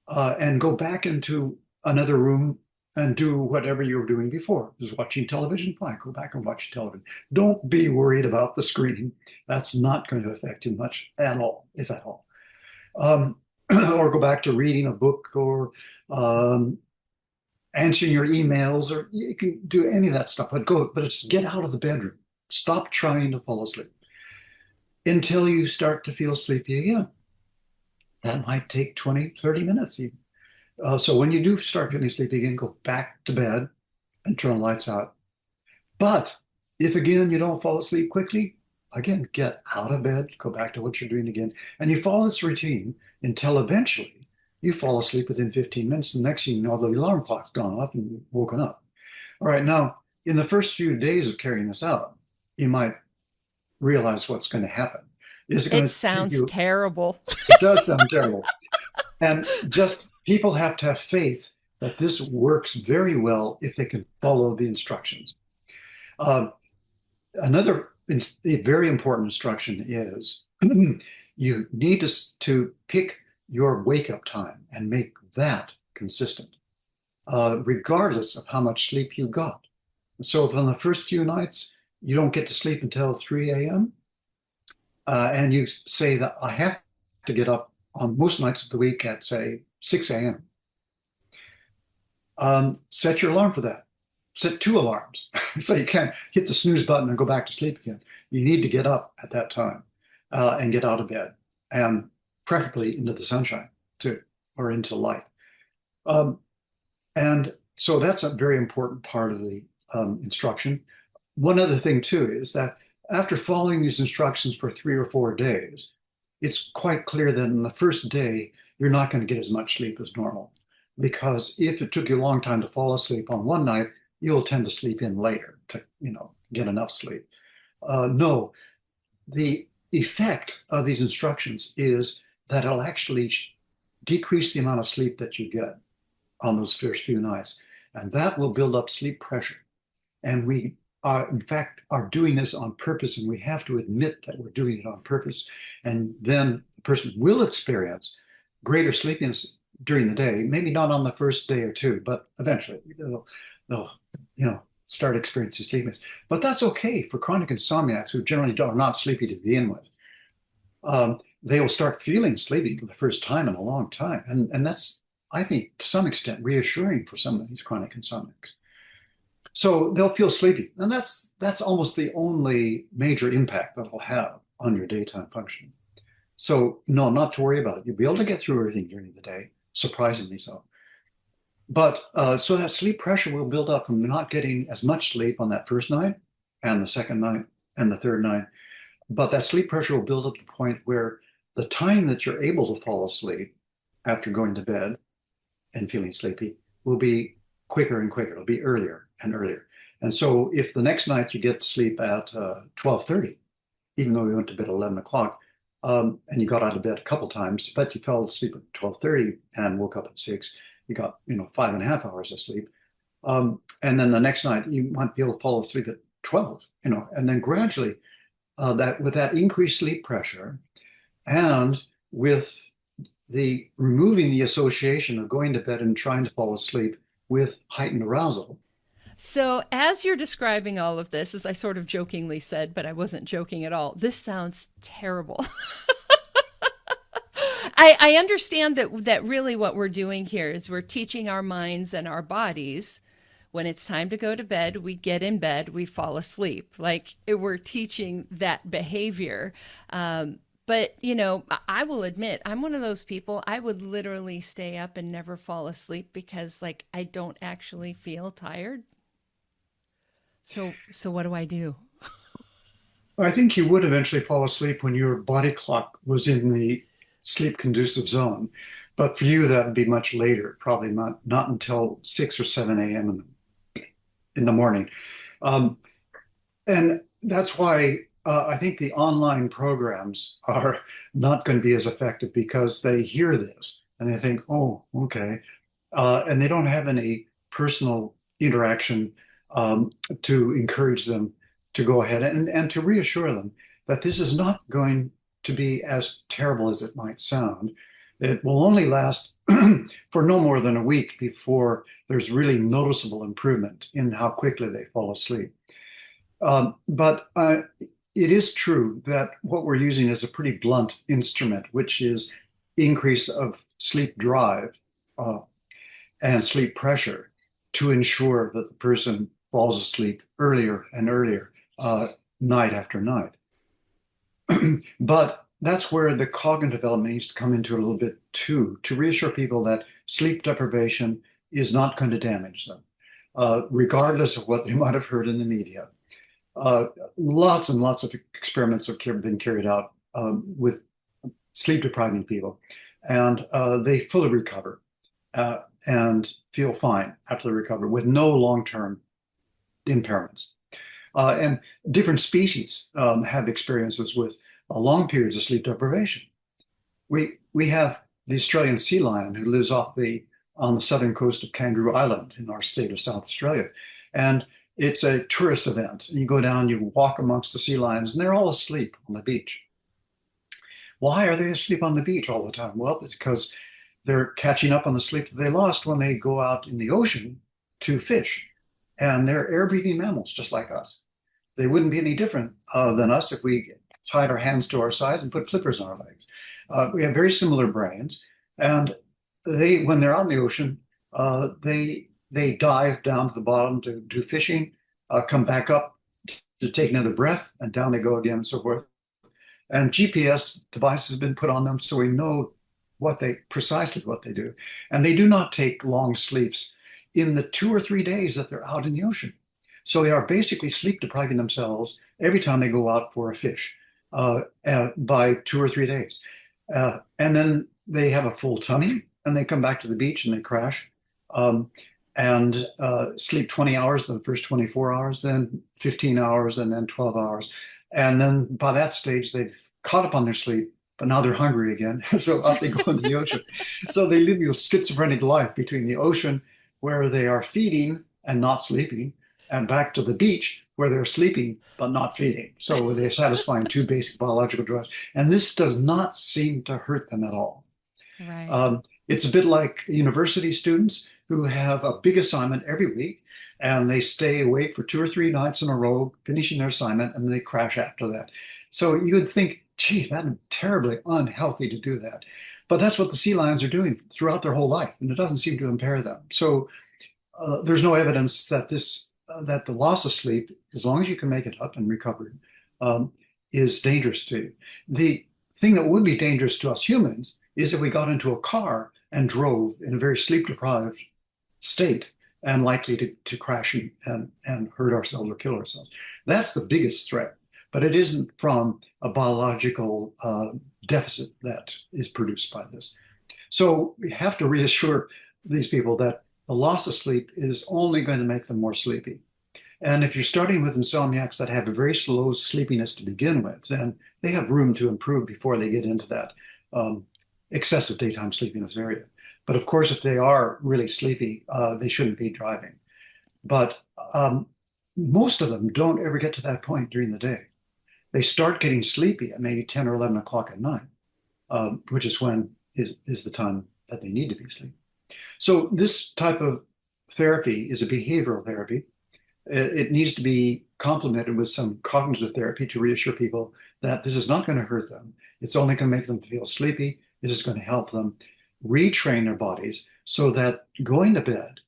and go back into another room and do whatever you were doing before. Just watching television, fine, go back and watch television. Don't be worried about the screen. That's not going to affect you much at all, if at all. Or go back to reading a book or answering your emails, or you can do any of that stuff, but it's get out of the bedroom. Stop trying to fall asleep until you start to feel sleepy again. That might take 20, 30 minutes even. So when you do start feeling sleepy again, go back to bed and turn the lights out. But if again you don't fall asleep quickly, again, get out of bed, go back to what you're doing again. And you follow this routine until eventually you fall asleep within 15 minutes. The next thing you know, the alarm clock's gone off and you've woken up. All right, now, in the first few days of carrying this out, you might realize what's going to happen. It sounds terrible. It does sound terrible. And just people have to have faith that this works very well if they can follow the instructions. Another very important instruction is you need to pick your wake-up time and make that consistent, regardless of how much sleep you got. So if on the first few nights you don't get to sleep until 3 a.m., and you say that I have to get up on most nights of the week at, say, 6 a.m., set your alarm for that. Set 2 alarms so you can't hit the snooze button and go back to sleep again. You need to get up at that time and get out of bed, and preferably into the sunshine too, or into light. And so that's a very important part of the instruction. One other thing too is that after following these instructions for 3 or 4 days, it's quite clear that in the first day, you're not going to get as much sleep as normal. Because if it took you a long time to fall asleep on one night, you'll tend to sleep in later to, get enough sleep. No, the effect of these instructions is that it'll actually decrease the amount of sleep that you get on those first few nights. And that will build up sleep pressure. And we are, in fact, are doing this on purpose, and we have to admit that we're doing it on purpose. And then the person will experience greater sleepiness during the day, maybe not on the first day or two, but eventually they'll start experiencing sleepiness. But that's okay for chronic insomniacs who generally are not sleepy to begin with. They will start feeling sleepy for the first time in a long time. And that's, I think, to some extent reassuring for some of these chronic insomniacs. So they'll feel sleepy. And that's almost the only major impact that it'll have on your daytime functioning. So no, not to worry about it. You'll be able to get through everything during the day, surprisingly so. But so that sleep pressure will build up from not getting as much sleep on that first night and the second night and the third night. But that sleep pressure will build up to the point where the time that you're able to fall asleep after going to bed and feeling sleepy will be quicker and quicker. It'll be earlier and earlier. And so if the next night you get to sleep at 12:30, even though you went to bed at 11 o'clock, and you got out of bed a couple times, but you fell asleep at 12:30 and woke up at 6, you got 5.5 hours of sleep. And then the next night you might be able to fall asleep at 12, and then gradually with that increased sleep pressure and with the removing the association of going to bed and trying to fall asleep with heightened arousal. So as you're describing all of this, as I sort of jokingly said, but I wasn't joking at all, this sounds terrible. I understand that really what we're doing here is we're teaching our minds and our bodies, when it's time to go to bed, we get in bed, we fall asleep. Like we're teaching that behavior. But, I will admit, I'm one of those people, I would literally stay up and never fall asleep because I don't actually feel tired. So what do I do? I think you would eventually fall asleep when your body clock was in the sleep conducive zone. But for you, that would be much later, probably not until 6 or 7 a.m. in the morning. And that's why I think the online programs are not going to be as effective, because they hear this and they think, oh, okay. And they don't have any personal interaction to encourage them to go ahead and to reassure them that this is not going to be as terrible as it might sound. It will only last for no more than a week before there's really noticeable improvement in how quickly they fall asleep. But it is true that what we're using is a pretty blunt instrument, which is increase of sleep drive and sleep pressure to ensure that the person falls asleep earlier and earlier, night after night. But that's where the cognitive element needs to come into a little bit too, to reassure people that sleep deprivation is not going to damage them, regardless of what they might have heard in the media. Lots and lots of experiments have been carried out with sleep depriving people, and they fully recover and feel fine after they recover with no long-term impairments. And different species have experiences with long periods of sleep deprivation. We have the Australian sea lion who lives on the southern coast of Kangaroo Island in our state of South Australia. And it's a tourist event. And you go down, you walk amongst the sea lions, and they're all asleep on the beach. Why are they asleep on the beach all the time? Well, it's because they're catching up on the sleep that they lost when they go out in the ocean to fish. And they're air-breathing mammals, just like us. They wouldn't be any different than us if we tied our hands to our sides and put clippers on our legs. We have very similar brains. And when they're out in the ocean, they dive down to the bottom to do fishing, come back up to take another breath, and down they go again, and so forth. And GPS devices have been put on them, so we know precisely what they do. And they do not take long sleeps in the 2 or 3 days that they're out in the ocean. So they are basically sleep depriving themselves every time they go out for a fish by 2 or 3 days. And then they have a full tummy, and they come back to the beach and they crash and sleep 20 hours in the first 24 hours, then 15 hours, and then 12 hours. And then by that stage, they've caught up on their sleep but now they're hungry again. So out they go into the ocean. So they live this schizophrenic life between the ocean, where they are feeding and not sleeping, and back to the beach, where they're sleeping but not feeding. So they're satisfying two basic biological drives. And this does not seem to hurt them at all. Right. It's a bit like university students who have a big assignment every week, and they stay awake for 2 or 3 nights in a row, finishing their assignment, and they crash after that. So you would think, gee, that's terribly unhealthy to do that. But that's what the sea lions are doing throughout their whole life, and it doesn't seem to impair them. So there's no evidence that that the loss of sleep, as long as you can make it up and recover, is dangerous to you. The thing that would be dangerous to us humans is if we got into a car and drove in a very sleep-deprived state and likely to crash and hurt ourselves or kill ourselves. That's the biggest threat, but it isn't from a biological deficit that is produced by this. So we have to reassure these people that the loss of sleep is only going to make them more sleepy. And if you're starting with insomniacs that have a very slow sleepiness to begin with, then they have room to improve before they get into that excessive daytime sleepiness area. But of course, if they are really sleepy, they shouldn't be driving. But most of them don't ever get to that point during the day. They start getting sleepy at maybe 10 or 11 o'clock at night, which is when is the time that they need to be asleep. So this type of therapy is a behavioral therapy. It needs to be complemented with some cognitive therapy to reassure people that this is not going to hurt them. It's only going to make them feel sleepy. It is going to help them retrain their bodies so that going to bed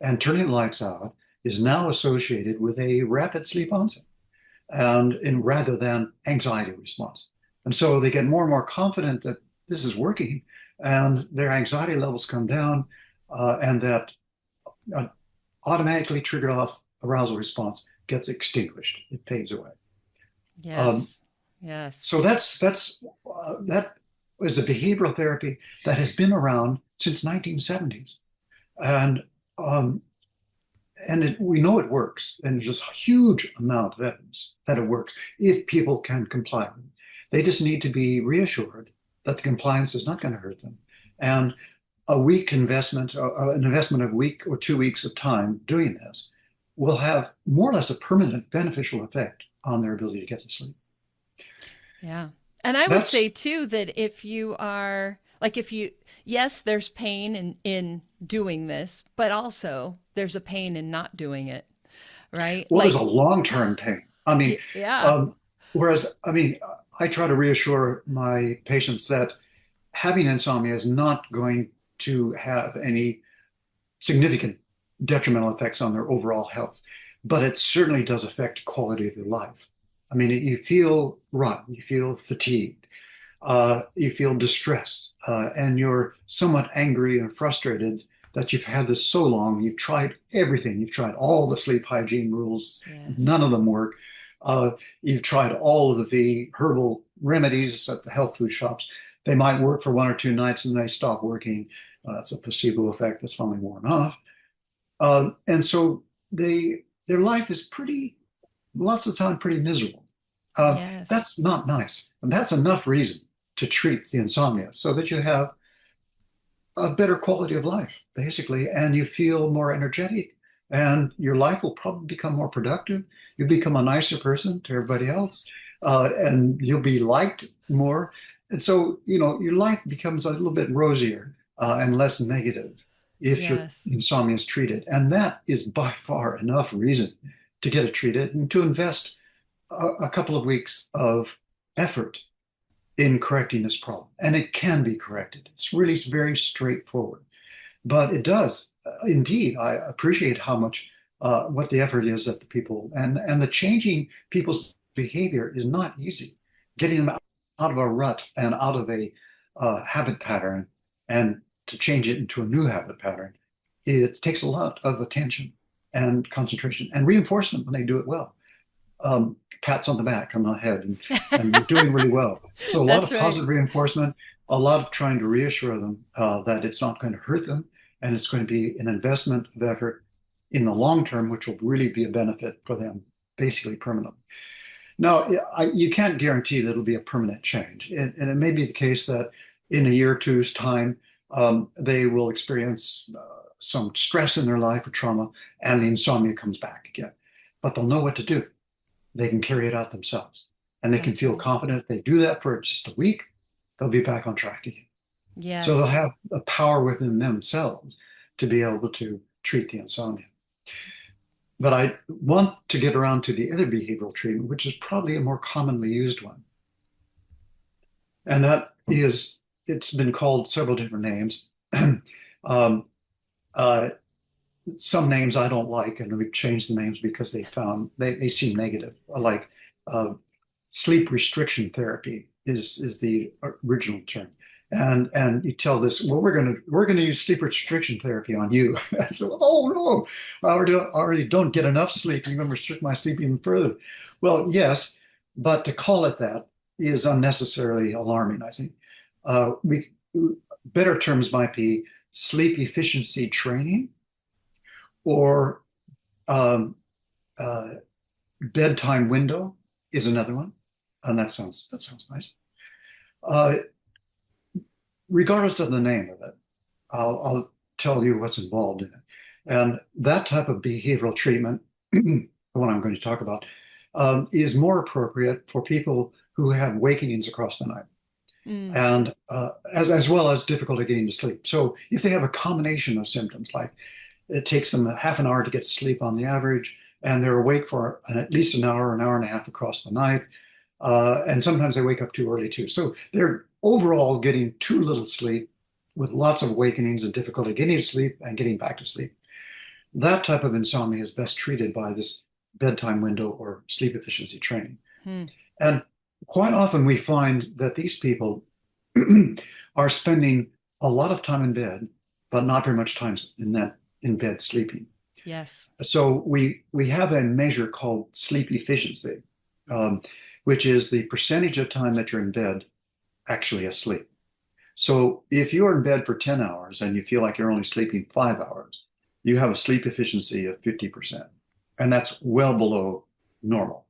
and turning the lights out is now associated with a rapid sleep onset, and rather than anxiety response. And so they get more and more confident that this is working, and their anxiety levels come down, and that automatically triggered off arousal response gets extinguished. It fades away. Yes. Yes. So that is a behavioral therapy that has been around since 1970s, and we know it works, and there's just a huge amount of evidence that it works if people can comply with it. They just need to be reassured that the compliance is not going to hurt them, and an investment of a week or 2 weeks of time doing this will have more or less a permanent beneficial effect on their ability to get to sleep. Yeah. And I would say too, that if you are like, yes, there's pain in doing this, but also there's a pain in not doing it. Right. Well, there's a long-term pain. I mean, yeah. I try to reassure my patients that having insomnia is not going to have any significant detrimental effects on their overall health, but it certainly does affect quality of your life. I mean, you feel rotten, you feel fatigued, you feel distressed, and you're somewhat angry and frustrated that you've had this so long. You've tried everything. You've tried all the sleep hygiene rules. Yes. None of them work. You've tried all of the herbal remedies at the health food shops. They might work for 1 or 2 nights and they stop working. It's a placebo effect that's finally worn off. And so their life is lots of the time pretty miserable. Yes. That's not nice. And that's enough reason to treat the insomnia so that you have a better quality of life, basically, and you feel more energetic, and your life will probably become more productive. You become a nicer person to everybody else, and you'll be liked more. And so, your life becomes a little bit rosier and less negative if your insomnia is treated. And that is by far enough reason to get it treated and to invest a couple of weeks of effort in correcting this problem. And it can be corrected. It's really very straightforward. But it does. Indeed, I appreciate how much, what the effort is that the people, and the changing people's behavior is not easy. Getting them out of a rut and out of a habit pattern and to change it into a new habit pattern, it takes a lot of attention and concentration and reinforcement when they do it well. Pats on the back, on the head, and you're doing really well. So a lot of positive reinforcement, a lot of trying to reassure them that it's not going to hurt them, and it's going to be an investment of effort in the long term, which will really be a benefit for them, basically permanently. No, you can't guarantee that it'll be a permanent change. And it may be the case that in a year or two's time, they will experience some stress in their life or trauma, and the insomnia comes back again. But they'll know what to do. They can carry it out themselves. And they can That's feel right. confident if they do that for just a week, they'll be back on track again. So they'll Yes. have the power within themselves to be able to treat the insomnia. But I want to get around to the other behavioral treatment, which is probably a more commonly used one. And that is, it's been called several different names. um, uh, some names I don't like, and we've changed the names because they seem negative. Like uh, sleep restriction therapy is the original term. And you tell this, well, we're gonna use sleep restriction therapy on you. I said, oh no, I already don't get enough sleep. You're gonna restrict my sleep even further. Well, yes, but to call it that is unnecessarily alarming, I think. We better terms might be sleep efficiency training or um, uh, bedtime window is another one, and that sounds nice. Uh, Regardless of the name of it, I'll tell you what's involved in it. And that type of behavioral treatment, the one I'm going to talk about, is more appropriate for people who have wakenings across the night Mm. and as well as difficulty getting to sleep. So if they have a combination of symptoms, like it takes them a half an hour to get to sleep on the average, and they're awake for at least an hour and a half across the night, and sometimes they wake up too early too. So they're overall getting too little sleep with lots of awakenings and difficulty getting to sleep and getting back to sleep. That type of insomnia is best treated by this bedtime window or sleep efficiency training. Hmm. And quite often we find that these people are spending a lot of time in bed, but not very much time in bed sleeping. Yes. So we have a measure called sleep efficiency, which is the percentage of time that you're in bed actually asleep. So if you're in bed for 10 hours and you feel like you're only sleeping 5 hours, you have a sleep efficiency of 50%. And that's well below normal.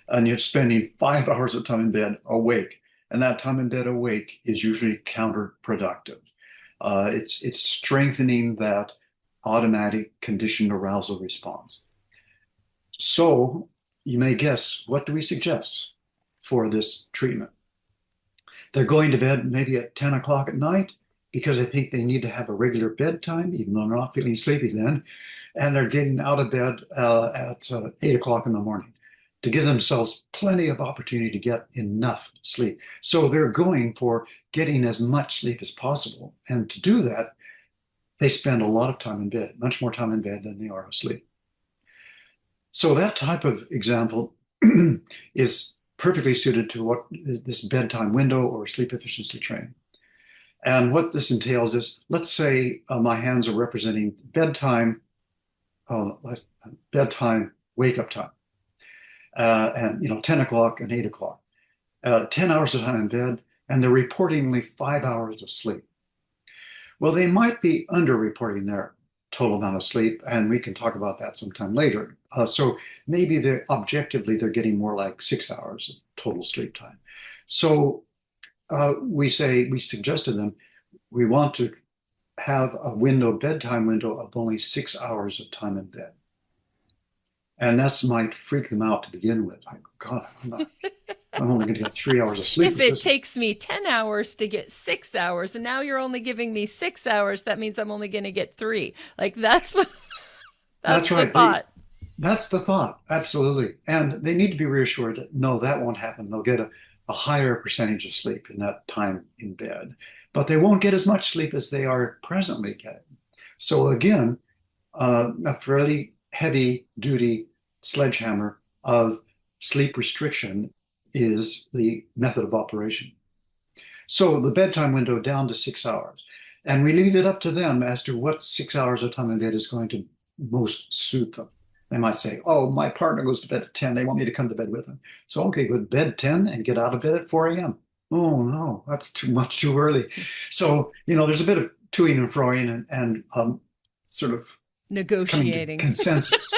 And you're spending 5 hours of time in bed awake. And that time in bed awake is usually counterproductive. It's strengthening that automatic conditioned arousal response. So you may guess, what do we suggest for this treatment? They're going to bed maybe at 10 o'clock at night because they think they need to have a regular bedtime, even though they're not feeling sleepy then. And they're getting out of bed at 8 o'clock in the morning to give themselves plenty of opportunity to get enough sleep. So they're going for getting as much sleep as possible. And to do that, they spend a lot of time in bed, much more time in bed than they are asleep. So that type of example is perfectly suited to what this bedtime window or sleep efficiency training. And what this entails is, let's say my hands are representing bedtime, bedtime wake-up time, and 10 o'clock and 8 o'clock, 10 hours of time in bed, and they're reporting only 5 hours of sleep. Well, they might be underreporting their total amount of sleep, and we can talk about that sometime later. So maybe objectively they're getting more like 6 hours of total sleep time. So we suggest to them, we want to have a bedtime window of only 6 hours of time in bed. And that might freak them out to begin with. Like, God, I'm only going to get 3 hours of sleep. If it takes me 10 hours to get 6 hours, and now you're only giving me 6 hours, that means I'm only going to get 3. Like that's right. The thought. That's the thought. Absolutely. And they need to be reassured that no, that won't happen. They'll get a higher percentage of sleep in that time in bed, but they won't get as much sleep as they are presently getting. So again, a fairly heavy duty sledgehammer of sleep restriction is the method of operation. So the bedtime window down to 6 hours. And we leave it up to them as to what 6 hours of time in bed is going to most suit them. They might say, oh, my partner goes to bed at 10. They want me to come to bed with them. So, okay, go to bed 10 and get out of bed at 4 a.m. Oh, no, that's too early. So, there's a bit of toing and froing and sort of negotiating coming to consensus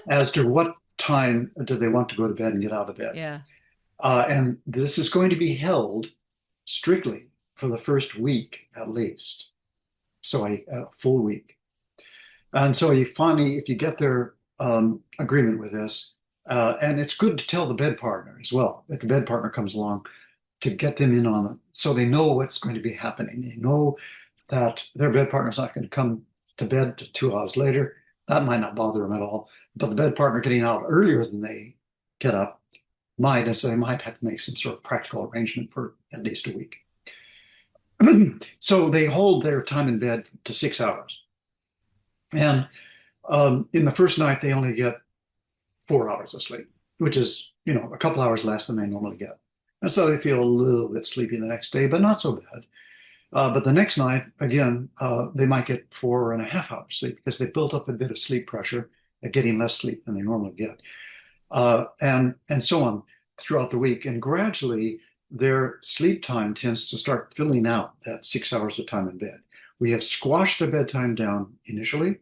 as to what time do they want to go to bed and get out of bed. Yeah. And this is going to be held strictly for the first week at least. So a full week. And so you finally, if you get their agreement with this, and it's good to tell the bed partner as well, if the bed partner comes along, to get them in on it so they know what's going to be happening. They know that their bed partner's not going to come to bed 2 hours later. That might not bother them at all. But the bed partner getting out earlier than they get up might, and so they might have to make some sort of practical arrangement for at least a week. So they hold their time in bed to 6 hours. And in the first night, they only get 4 hours of sleep, which is, a couple hours less than they normally get. And so they feel a little bit sleepy the next day, but not so bad. But the next night, again, they might get 4.5 hours sleep because they built up a bit of sleep pressure at getting less sleep than they normally get. And so on throughout the week. And gradually, their sleep time tends to start filling out that 6 hours of time in bed. We have squashed their bedtime down initially,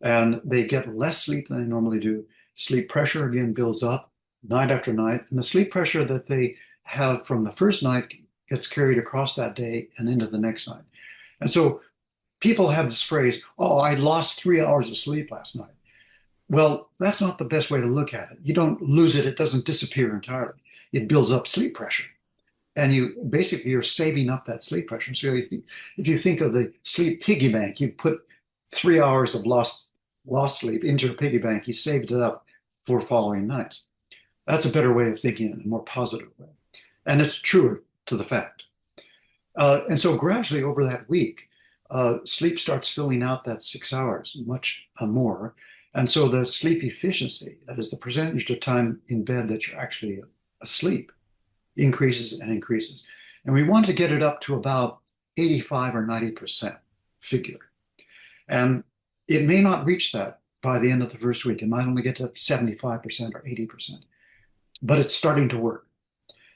and they get less sleep than they normally do. Sleep pressure, again, builds up night after night. And the sleep pressure that they have from the first night gets carried across that day and into the next night. And so people have this phrase, oh, I lost 3 hours of sleep last night. Well, that's not the best way to look at it. You don't lose it. It doesn't disappear entirely. It builds up sleep pressure. And you're saving up that sleep pressure. So if you think of the sleep piggy bank, you put 3 hours of lost sleep into a piggy bank, you saved it up for following nights. That's a better way of thinking in a more positive way. And it's truer to the fact. And so gradually over that week, sleep starts filling out that 6 hours, much more. And so the sleep efficiency, that is the percentage of time in bed that you're actually asleep, increases and increases. And we want to get it up to about 85 or 90% figure. And it may not reach that by the end of the first week. It might only get to 75% or 80%. But it's starting to work.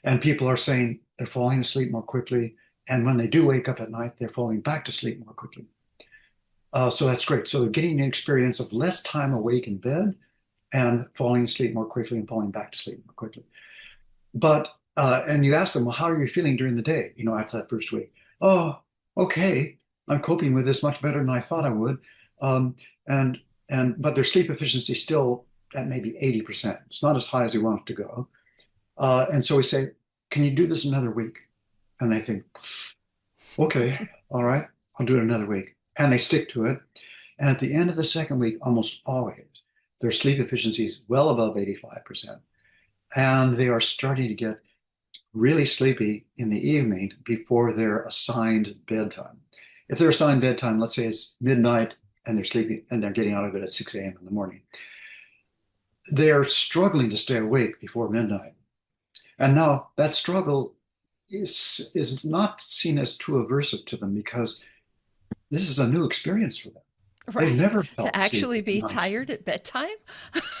And people are saying they're falling asleep more quickly. And when they do wake up at night, they're falling back to sleep more quickly. So that's great. So they're getting an experience of less time awake in bed and falling asleep more quickly and falling back to sleep more quickly. But, and you ask them, well, how are you feeling during the day, after that first week? Oh, okay. I'm coping with this much better than I thought I would. But their sleep efficiency is still at maybe 80%. It's not as high as we want it to go. And so we say, can you do this another week? And they think, okay, all right, I'll do it another week. And they stick to it. And at the end of the second week, almost always, their sleep efficiency is well above 85%. And they are starting to get really sleepy in the evening before their assigned bedtime. If their assigned bedtime, let's say it's midnight and they're sleeping and they're getting out of bed at 6 a.m. in the morning, they're struggling to stay awake before midnight. And now that struggle is not seen as too aversive to them because this is a new experience for them. Right. They've never felt to actually be night. tired at bedtime.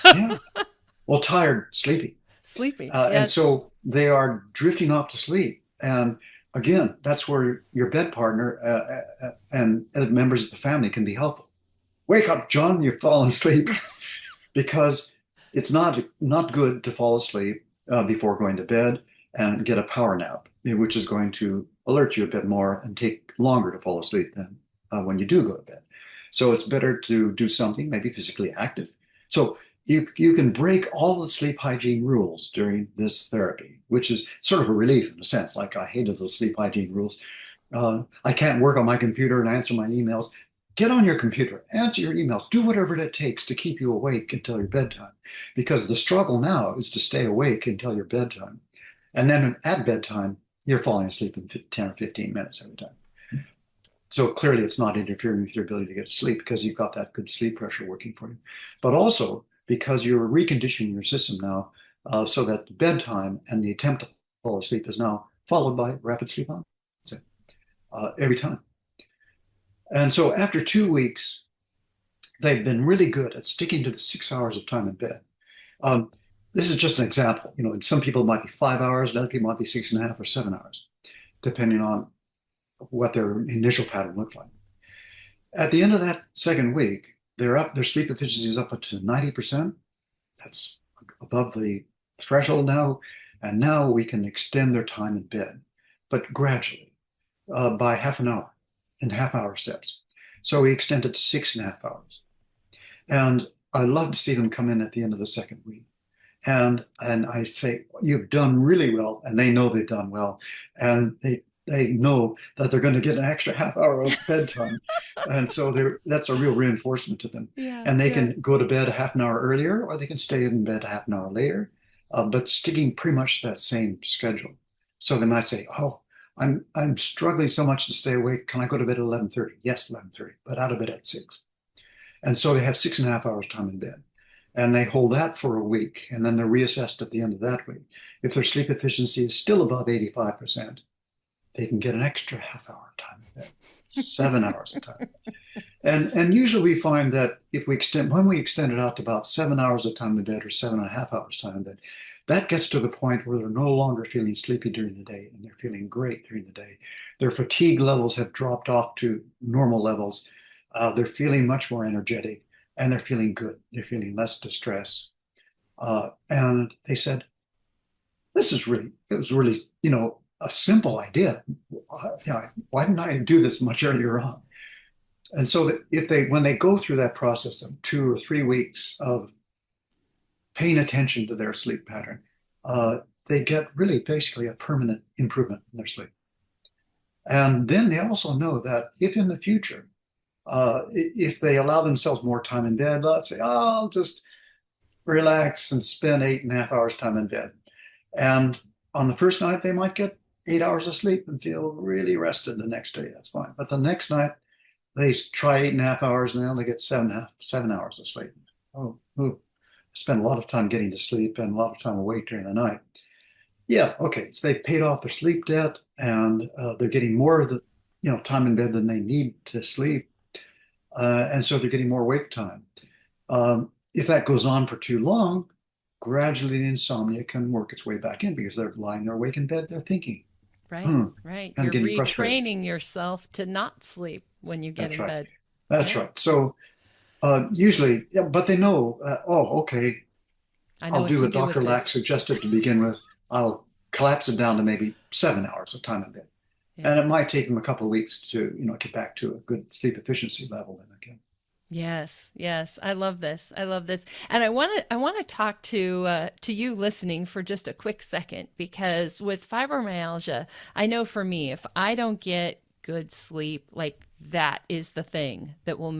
Yeah. Well, tired, sleepy. Sleepy. And Yes. so they are drifting off to sleep. And again, that's where your bed partner and members of the family can be helpful. Wake up, John, you've fallen asleep. Because it's not good to fall asleep before going to bed and get a power nap, which is going to alert you a bit more and take longer to fall asleep than when you do go to bed. So it's better to do something, maybe physically active. So you can break all the sleep hygiene rules during this therapy, which is sort of a relief in a sense. Like I hated those sleep hygiene rules. I can't work on my computer and answer my emails. Get on your computer, answer your emails, do whatever it takes to keep you awake until your bedtime. Because the struggle now is to stay awake until your bedtime. And then at bedtime, you're falling asleep in 10 or 15 minutes every time. So clearly it's not interfering with your ability to get to sleep because you've got that good sleep pressure working for you. But also because you're reconditioning your system now so that bedtime and the attempt to fall asleep is now followed by rapid sleep onset every time. And so after 2 weeks, they've been really good at sticking to the 6 hours of time in bed. This is just an example. And some people it might be 5 hours, and other people might be 6.5 or 7 hours, depending on what their initial pattern looked like. At the end of that second week, their sleep efficiency is up to 90%. That's above the threshold now, and now we can extend their time in bed, but gradually, by half an hour, in half-hour steps. So we extended to 6.5 hours. And I love to see them come in at the end of the second week. And I say, you've done really well. And they know they've done well. And they know that they're going to get an extra half hour of bedtime. And so that's a real reinforcement to them. Yeah, and they can go to bed a half an hour earlier, or they can stay in bed a half an hour later, but sticking pretty much to that same schedule. So they might say, oh, I'm struggling so much to stay awake. Can I go to bed at 11:30? Yes, 11:30, but out of bed at 6. And so they have 6.5 hours time in bed. And they hold that for a week, and then they're reassessed at the end of that week. If their sleep efficiency is still above 85%, they can get an extra half hour time in bed, 7 hours of time. And usually we find that when we extend it out to about 7 hours of time in bed or 7.5 hours time in bed, that gets to the point where they're no longer feeling sleepy during the day, and they're feeling great during the day. Their fatigue levels have dropped off to normal levels. They're feeling much more energetic, and they're feeling good. They're feeling less distress. And they said, it was really, a simple idea. Why didn't I do this much earlier on? And so that when they go through that process of 2 or 3 weeks of paying attention to their sleep pattern, they get really basically a permanent improvement in their sleep. And then they also know that if in the future, if they allow themselves more time in bed, let's say, I'll just relax and spend 8.5 hours time in bed. And on the first night, they might get 8 hours of sleep and feel really rested the next day. That's fine. But the next night, they try 8.5 hours, and then they get 7 hours of sleep. Oh, spend a lot of time getting to sleep and a lot of time awake during the night. Yeah, okay. So they've paid off their sleep debt, and they're getting more of the time in bed than they need to sleep. And so they're getting more wake time. If that goes on for too long, gradually the insomnia can work its way back in because they're lying there awake in bed, they're thinking. Right. You're retraining frustrated. yourself to not sleep when you get That's in right. bed. That's right. So usually, but they know, okay, I know I'll what do to what do with Dr. Lack this. suggested to begin with. I'll collapse it down to maybe 7 hours of time in bed. Yeah. And it might take them a couple of weeks to, get back to a good sleep efficiency level then again. Yes. I love this. And I want to talk to you listening for just a quick second, because with fibromyalgia, I know for me, if I don't get good sleep, like that is the thing that will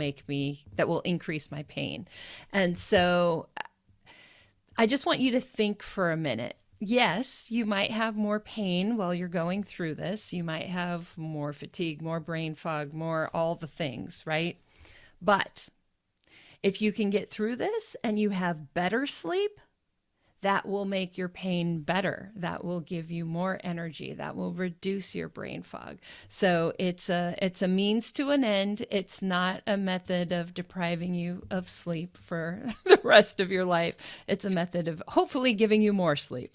increase my pain. And so I just want you to think for a minute. Yes, you might have more pain while you're going through this. You might have more fatigue, more brain fog, more all the things, right? But if you can get through this and you have better sleep, that will make your pain better. That will give you more energy. That will reduce your brain fog. So it's a means to an end. It's not a method of depriving you of sleep for the rest of your life. It's a method of hopefully giving you more sleep.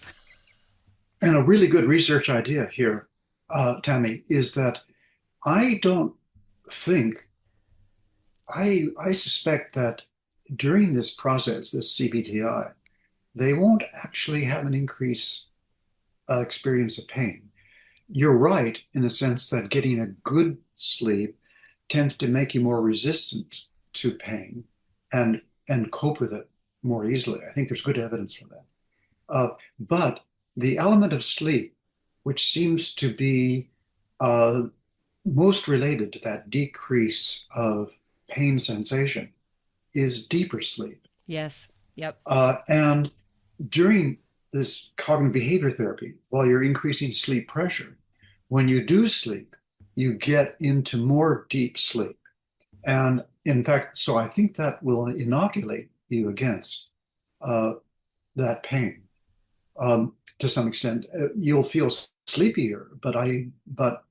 And a really good research idea here, Tami, is that I don't think, I suspect that during this process, this CBTI, they won't actually have an increase experience of pain. You're right in the sense that getting a good sleep tends to make you more resistant to pain and cope with it more easily. I think there's good evidence for that. But the element of sleep, which seems to be most related to that decrease of pain sensation, is deeper sleep. Yes. Yep. And during this cognitive behavior therapy, while you're increasing sleep pressure, when you do sleep, you get into more deep sleep. And in fact, so I think that will inoculate you against that pain. To some extent, you'll feel sleepier, but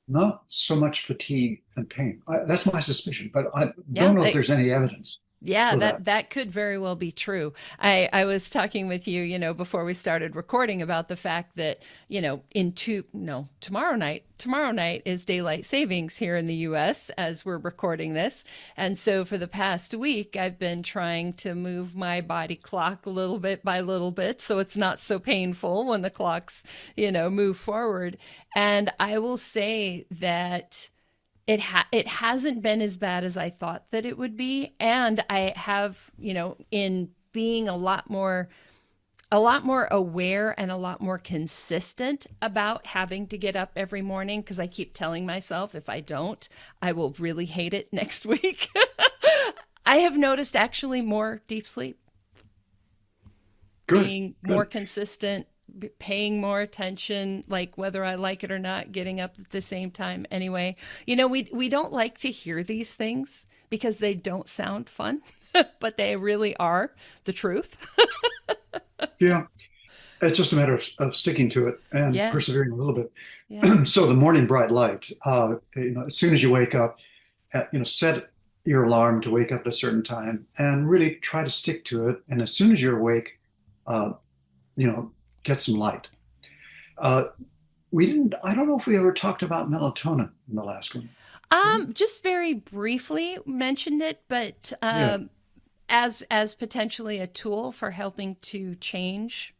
not so much fatigue and pain. That's my suspicion, but I don't know if there's any evidence. Yeah, for that. that could very well be true. I was talking with you, before we started recording about the fact that, tomorrow night is daylight savings here in the US as we're recording this. And so for the past week, I've been trying to move my body clock a little bit by little bit so it's not so painful when the clocks, move forward. And I will say that it hasn't been as bad as I thought that it would be, and I have, in being a lot more aware and a lot more consistent about having to get up every morning, because I keep telling myself if I don't, I will really hate it next week. I have noticed actually more deep sleep, Good, being more good. consistent, paying more attention, like whether I like it or not, getting up at the same time anyway. We don't like to hear these things because they don't sound fun, but they really are the truth. Yeah, it's just a matter of sticking to it and Yeah, persevering a little yeah. bit. So the morning bright light, as soon as you wake up, set your alarm to wake up at a certain time and really try to stick to it. And as soon as you're awake, uh, you know, get some light. Uh, I don't know if we ever talked about melatonin in the last one. Did we? Just very briefly mentioned it, but Yeah, as potentially a tool for helping to change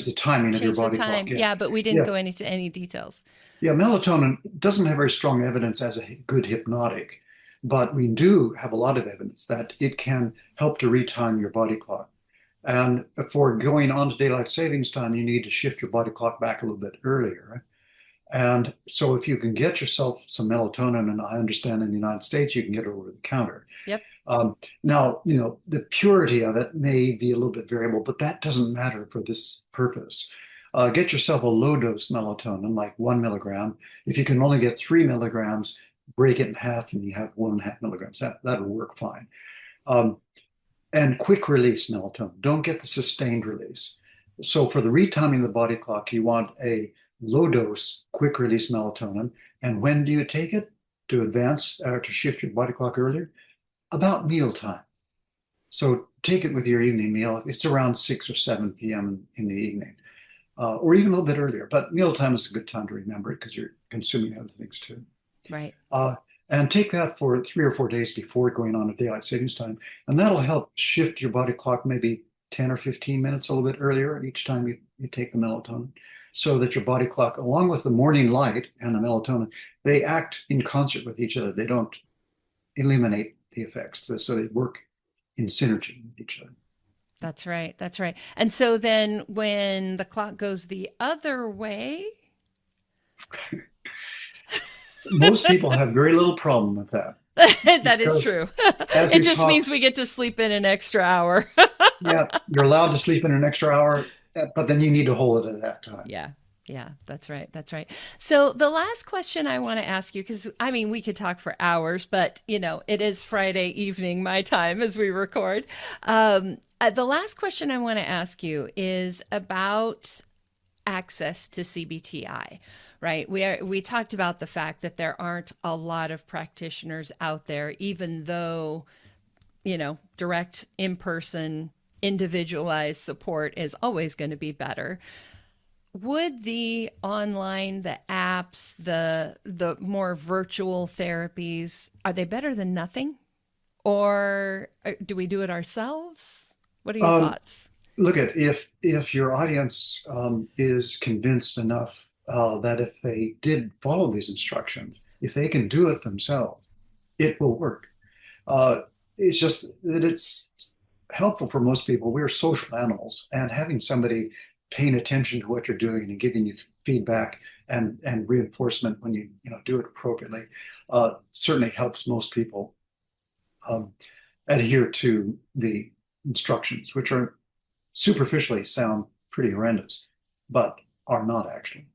the timing of your change the body clock. time. Yeah, Yeah, but we didn't yeah, go into any details. yeah. Melatonin doesn't have very strong evidence as a good hypnotic, but we do have a lot of evidence that it can help to retime your body clock. And for going on to daylight savings time, you need to shift your body clock back a little bit earlier. And so if you can get yourself some melatonin, and I understand in the United States, you can get it over the counter. Yep. Now, the purity of it may be a little bit variable, but that doesn't matter for this purpose. Get yourself a low dose melatonin, like 1 milligram. If you can only get 3 milligrams, break it in half and you have 1.5 milligrams. That'll work fine. Um, and quick release melatonin. Don't get the sustained release. So for the retiming of the body clock, you want a low dose, quick release melatonin. And when do you take it? To advance or to shift your body clock earlier? About mealtime. So take it with your evening meal. It's around 6 or 7 p.m. in the evening, or even a little bit earlier. But mealtime is a good time to remember it because you're consuming other things too. Right. Uh, and take that for 3 or 4 days before going on a daylight savings time. And that'll help shift your body clock maybe 10 or 15 minutes a little bit earlier each time you take the melatonin, so that your body clock, along with the morning light and the melatonin, they act in concert with each other. They don't eliminate the effects. So they work in synergy with each other. That's right. That's right. And so then when the clock goes the other way, Most people have very little problem with that that is because, true. as It we've just means talked, we get to sleep in an extra hour. yeah, you're allowed to sleep in an extra hour, but then you need to hold it at that time. Yeah. Yeah, that's right. That's right. So the last question I want to ask you, because I mean, we could talk for hours, but it is Friday evening, my time as we record. The last question I want to ask you is about access to CBTI, right? We talked about the fact that there aren't a lot of practitioners out there, even though, direct in-person individualized support is always going to be better. Would the online, the apps, the more virtual therapies, are they better than nothing? Or do we do it ourselves? What are your Um, thoughts? Look at if your audience is convinced enough that if they did follow these instructions, if they can do it themselves, it will work. Uh, it's just that it's helpful for most people. We're social animals, and having somebody paying attention to what you're doing and giving you feedback and reinforcement when you do it appropriately certainly helps most people um, adhere to the instructions, which are superficially sound pretty horrendous, but are not actually.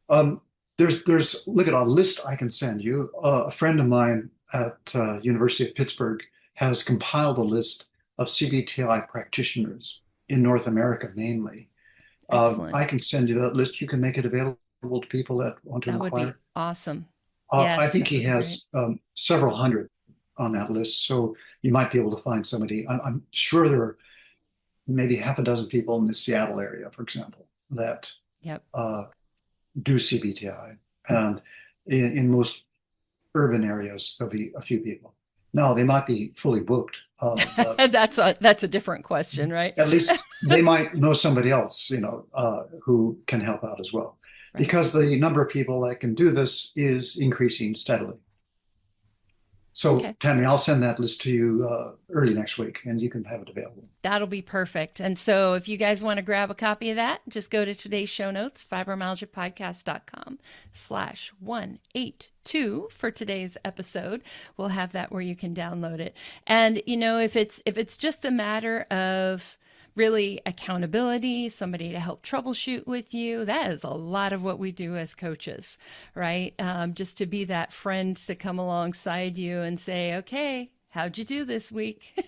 Um, there's look at a list I can send you. A friend of mine at University of Pittsburgh has compiled a list of CBTI practitioners in North America mainly. Excellent. I can send you that list. You can make it available to people that want to That would be inquire. awesome. I Yes, think that he would be great. has several hundred. on that list. So you might be able to find somebody. I'm sure there are maybe half a dozen people in the Seattle area, for example, that Yep. Do CBTI. And in most urban areas, there'll be a few people. Now, they might be fully booked. But That's a different question, right? at least they might know somebody else, who can help out as well. Right. Because the number of people that can do this is increasing steadily. So, Okay. Tami, I'll send that list to you early next week, and you can have it available. That'll be perfect. And so if you guys want to grab a copy of that, just go to today's show notes, fibromyalgiapodcast.com/182 for today's episode. We'll have that where you can download it. And, if it's just a matter of really accountability, somebody to help troubleshoot with you. That is a lot of what we do as coaches, right? Just to be that friend to come alongside you and say, okay, how'd you do this week?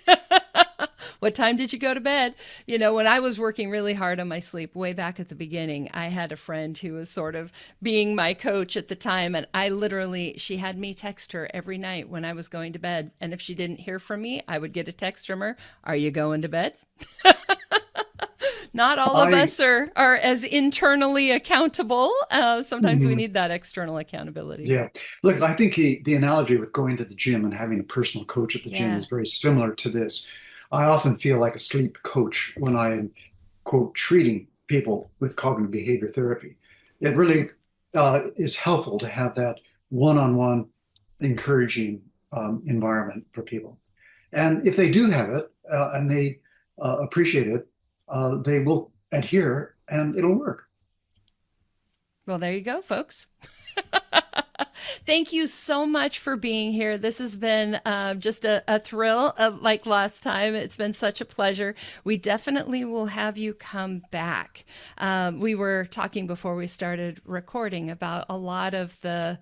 What time did you go to bed? When I was working really hard on my sleep way back at the beginning, I had a friend who was sort of being my coach at the time. And she had me text her every night when I was going to bed. And if she didn't hear from me, I would get a text from her. Are you going to bed? Not all of us are as internally accountable. Sometimes we need that external accountability. Yeah. Look, I think the analogy with going to the gym and having a personal coach at the gym is very similar to this. I often feel like a sleep coach when I am, quote, treating people with cognitive behavior therapy. It really is helpful to have that one-on-one encouraging environment for people. And if they do have it and they appreciate it, they will adhere and it'll work. Well, there you go, folks. Thank you so much for being here. This has been just a thrill like last time. It's been such a pleasure. We definitely will have you come back. We were talking before we started recording about a lot of the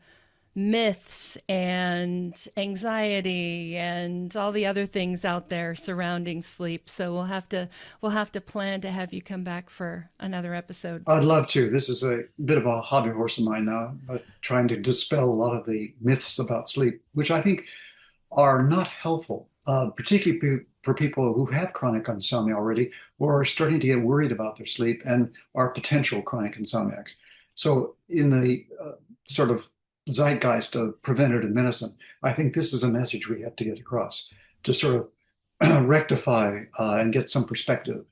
myths and anxiety and all the other things out there surrounding sleep. So we'll have to plan to have you come back for another episode. I'd love to. This is a bit of a hobby horse of mine now, but trying to dispel a lot of the myths about sleep, which I think are not helpful, particularly for people who have chronic insomnia already or are starting to get worried about their sleep and are potential chronic insomniacs. So in the sort of zeitgeist of preventative medicine, I think this is a message we have to get across to sort of rectify and get some perspective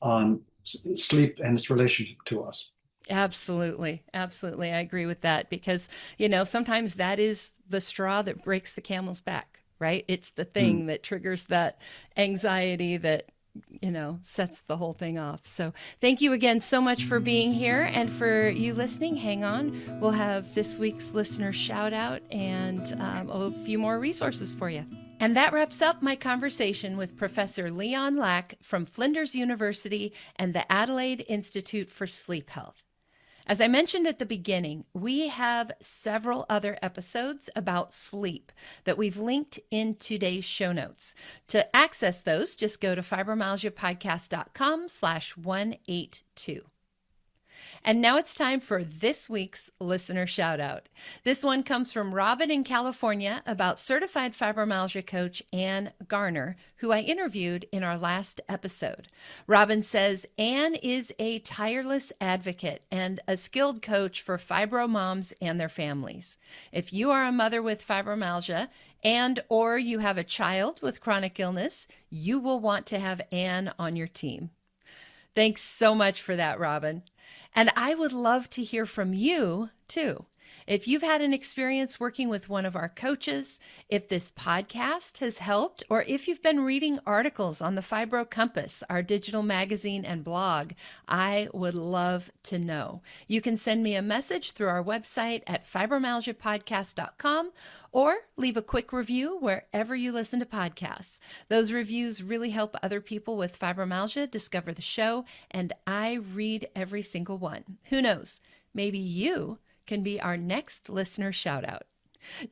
on sleep and its relationship to us. Absolutely. Absolutely. I agree with that because, sometimes that is the straw that breaks the camel's back, right? It's the thing that triggers that anxiety that sets the whole thing off. So thank you again so much for being here. And for you listening, hang on. We'll have this week's listener shout out and a few more resources for you. And that wraps up my conversation with Professor Leon Lack from Flinders University and the Adelaide Institute for Sleep Health. As I mentioned at the beginning, we have several other episodes about sleep that we've linked in today's show notes. To access those, just go to fibromyalgiapodcast.com/182. And now it's time for this week's listener shout out. This one comes from Robin in California about certified fibromyalgia coach Ann Garner, who I interviewed in our last episode. Robin says, Ann is a tireless advocate and a skilled coach for fibro moms and their families. If you are a mother with fibromyalgia or you have a child with chronic illness, you will want to have Ann on your team. Thanks so much for that, Robin. And I would love to hear from you, too. If you've had an experience working with one of our coaches, if this podcast has helped, or if you've been reading articles on the Fibro Compass, our digital magazine and blog, I would love to know. You can send me a message through our website at fibromyalgiapodcast.com or leave a quick review wherever you listen to podcasts. Those reviews really help other people with fibromyalgia discover the show, and I read every single one. Who knows? Maybe you can be our next listener shout out.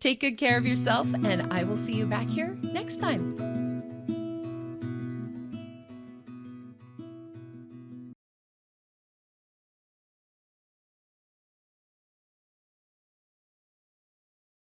Take good care of yourself, and I will see you back here next time.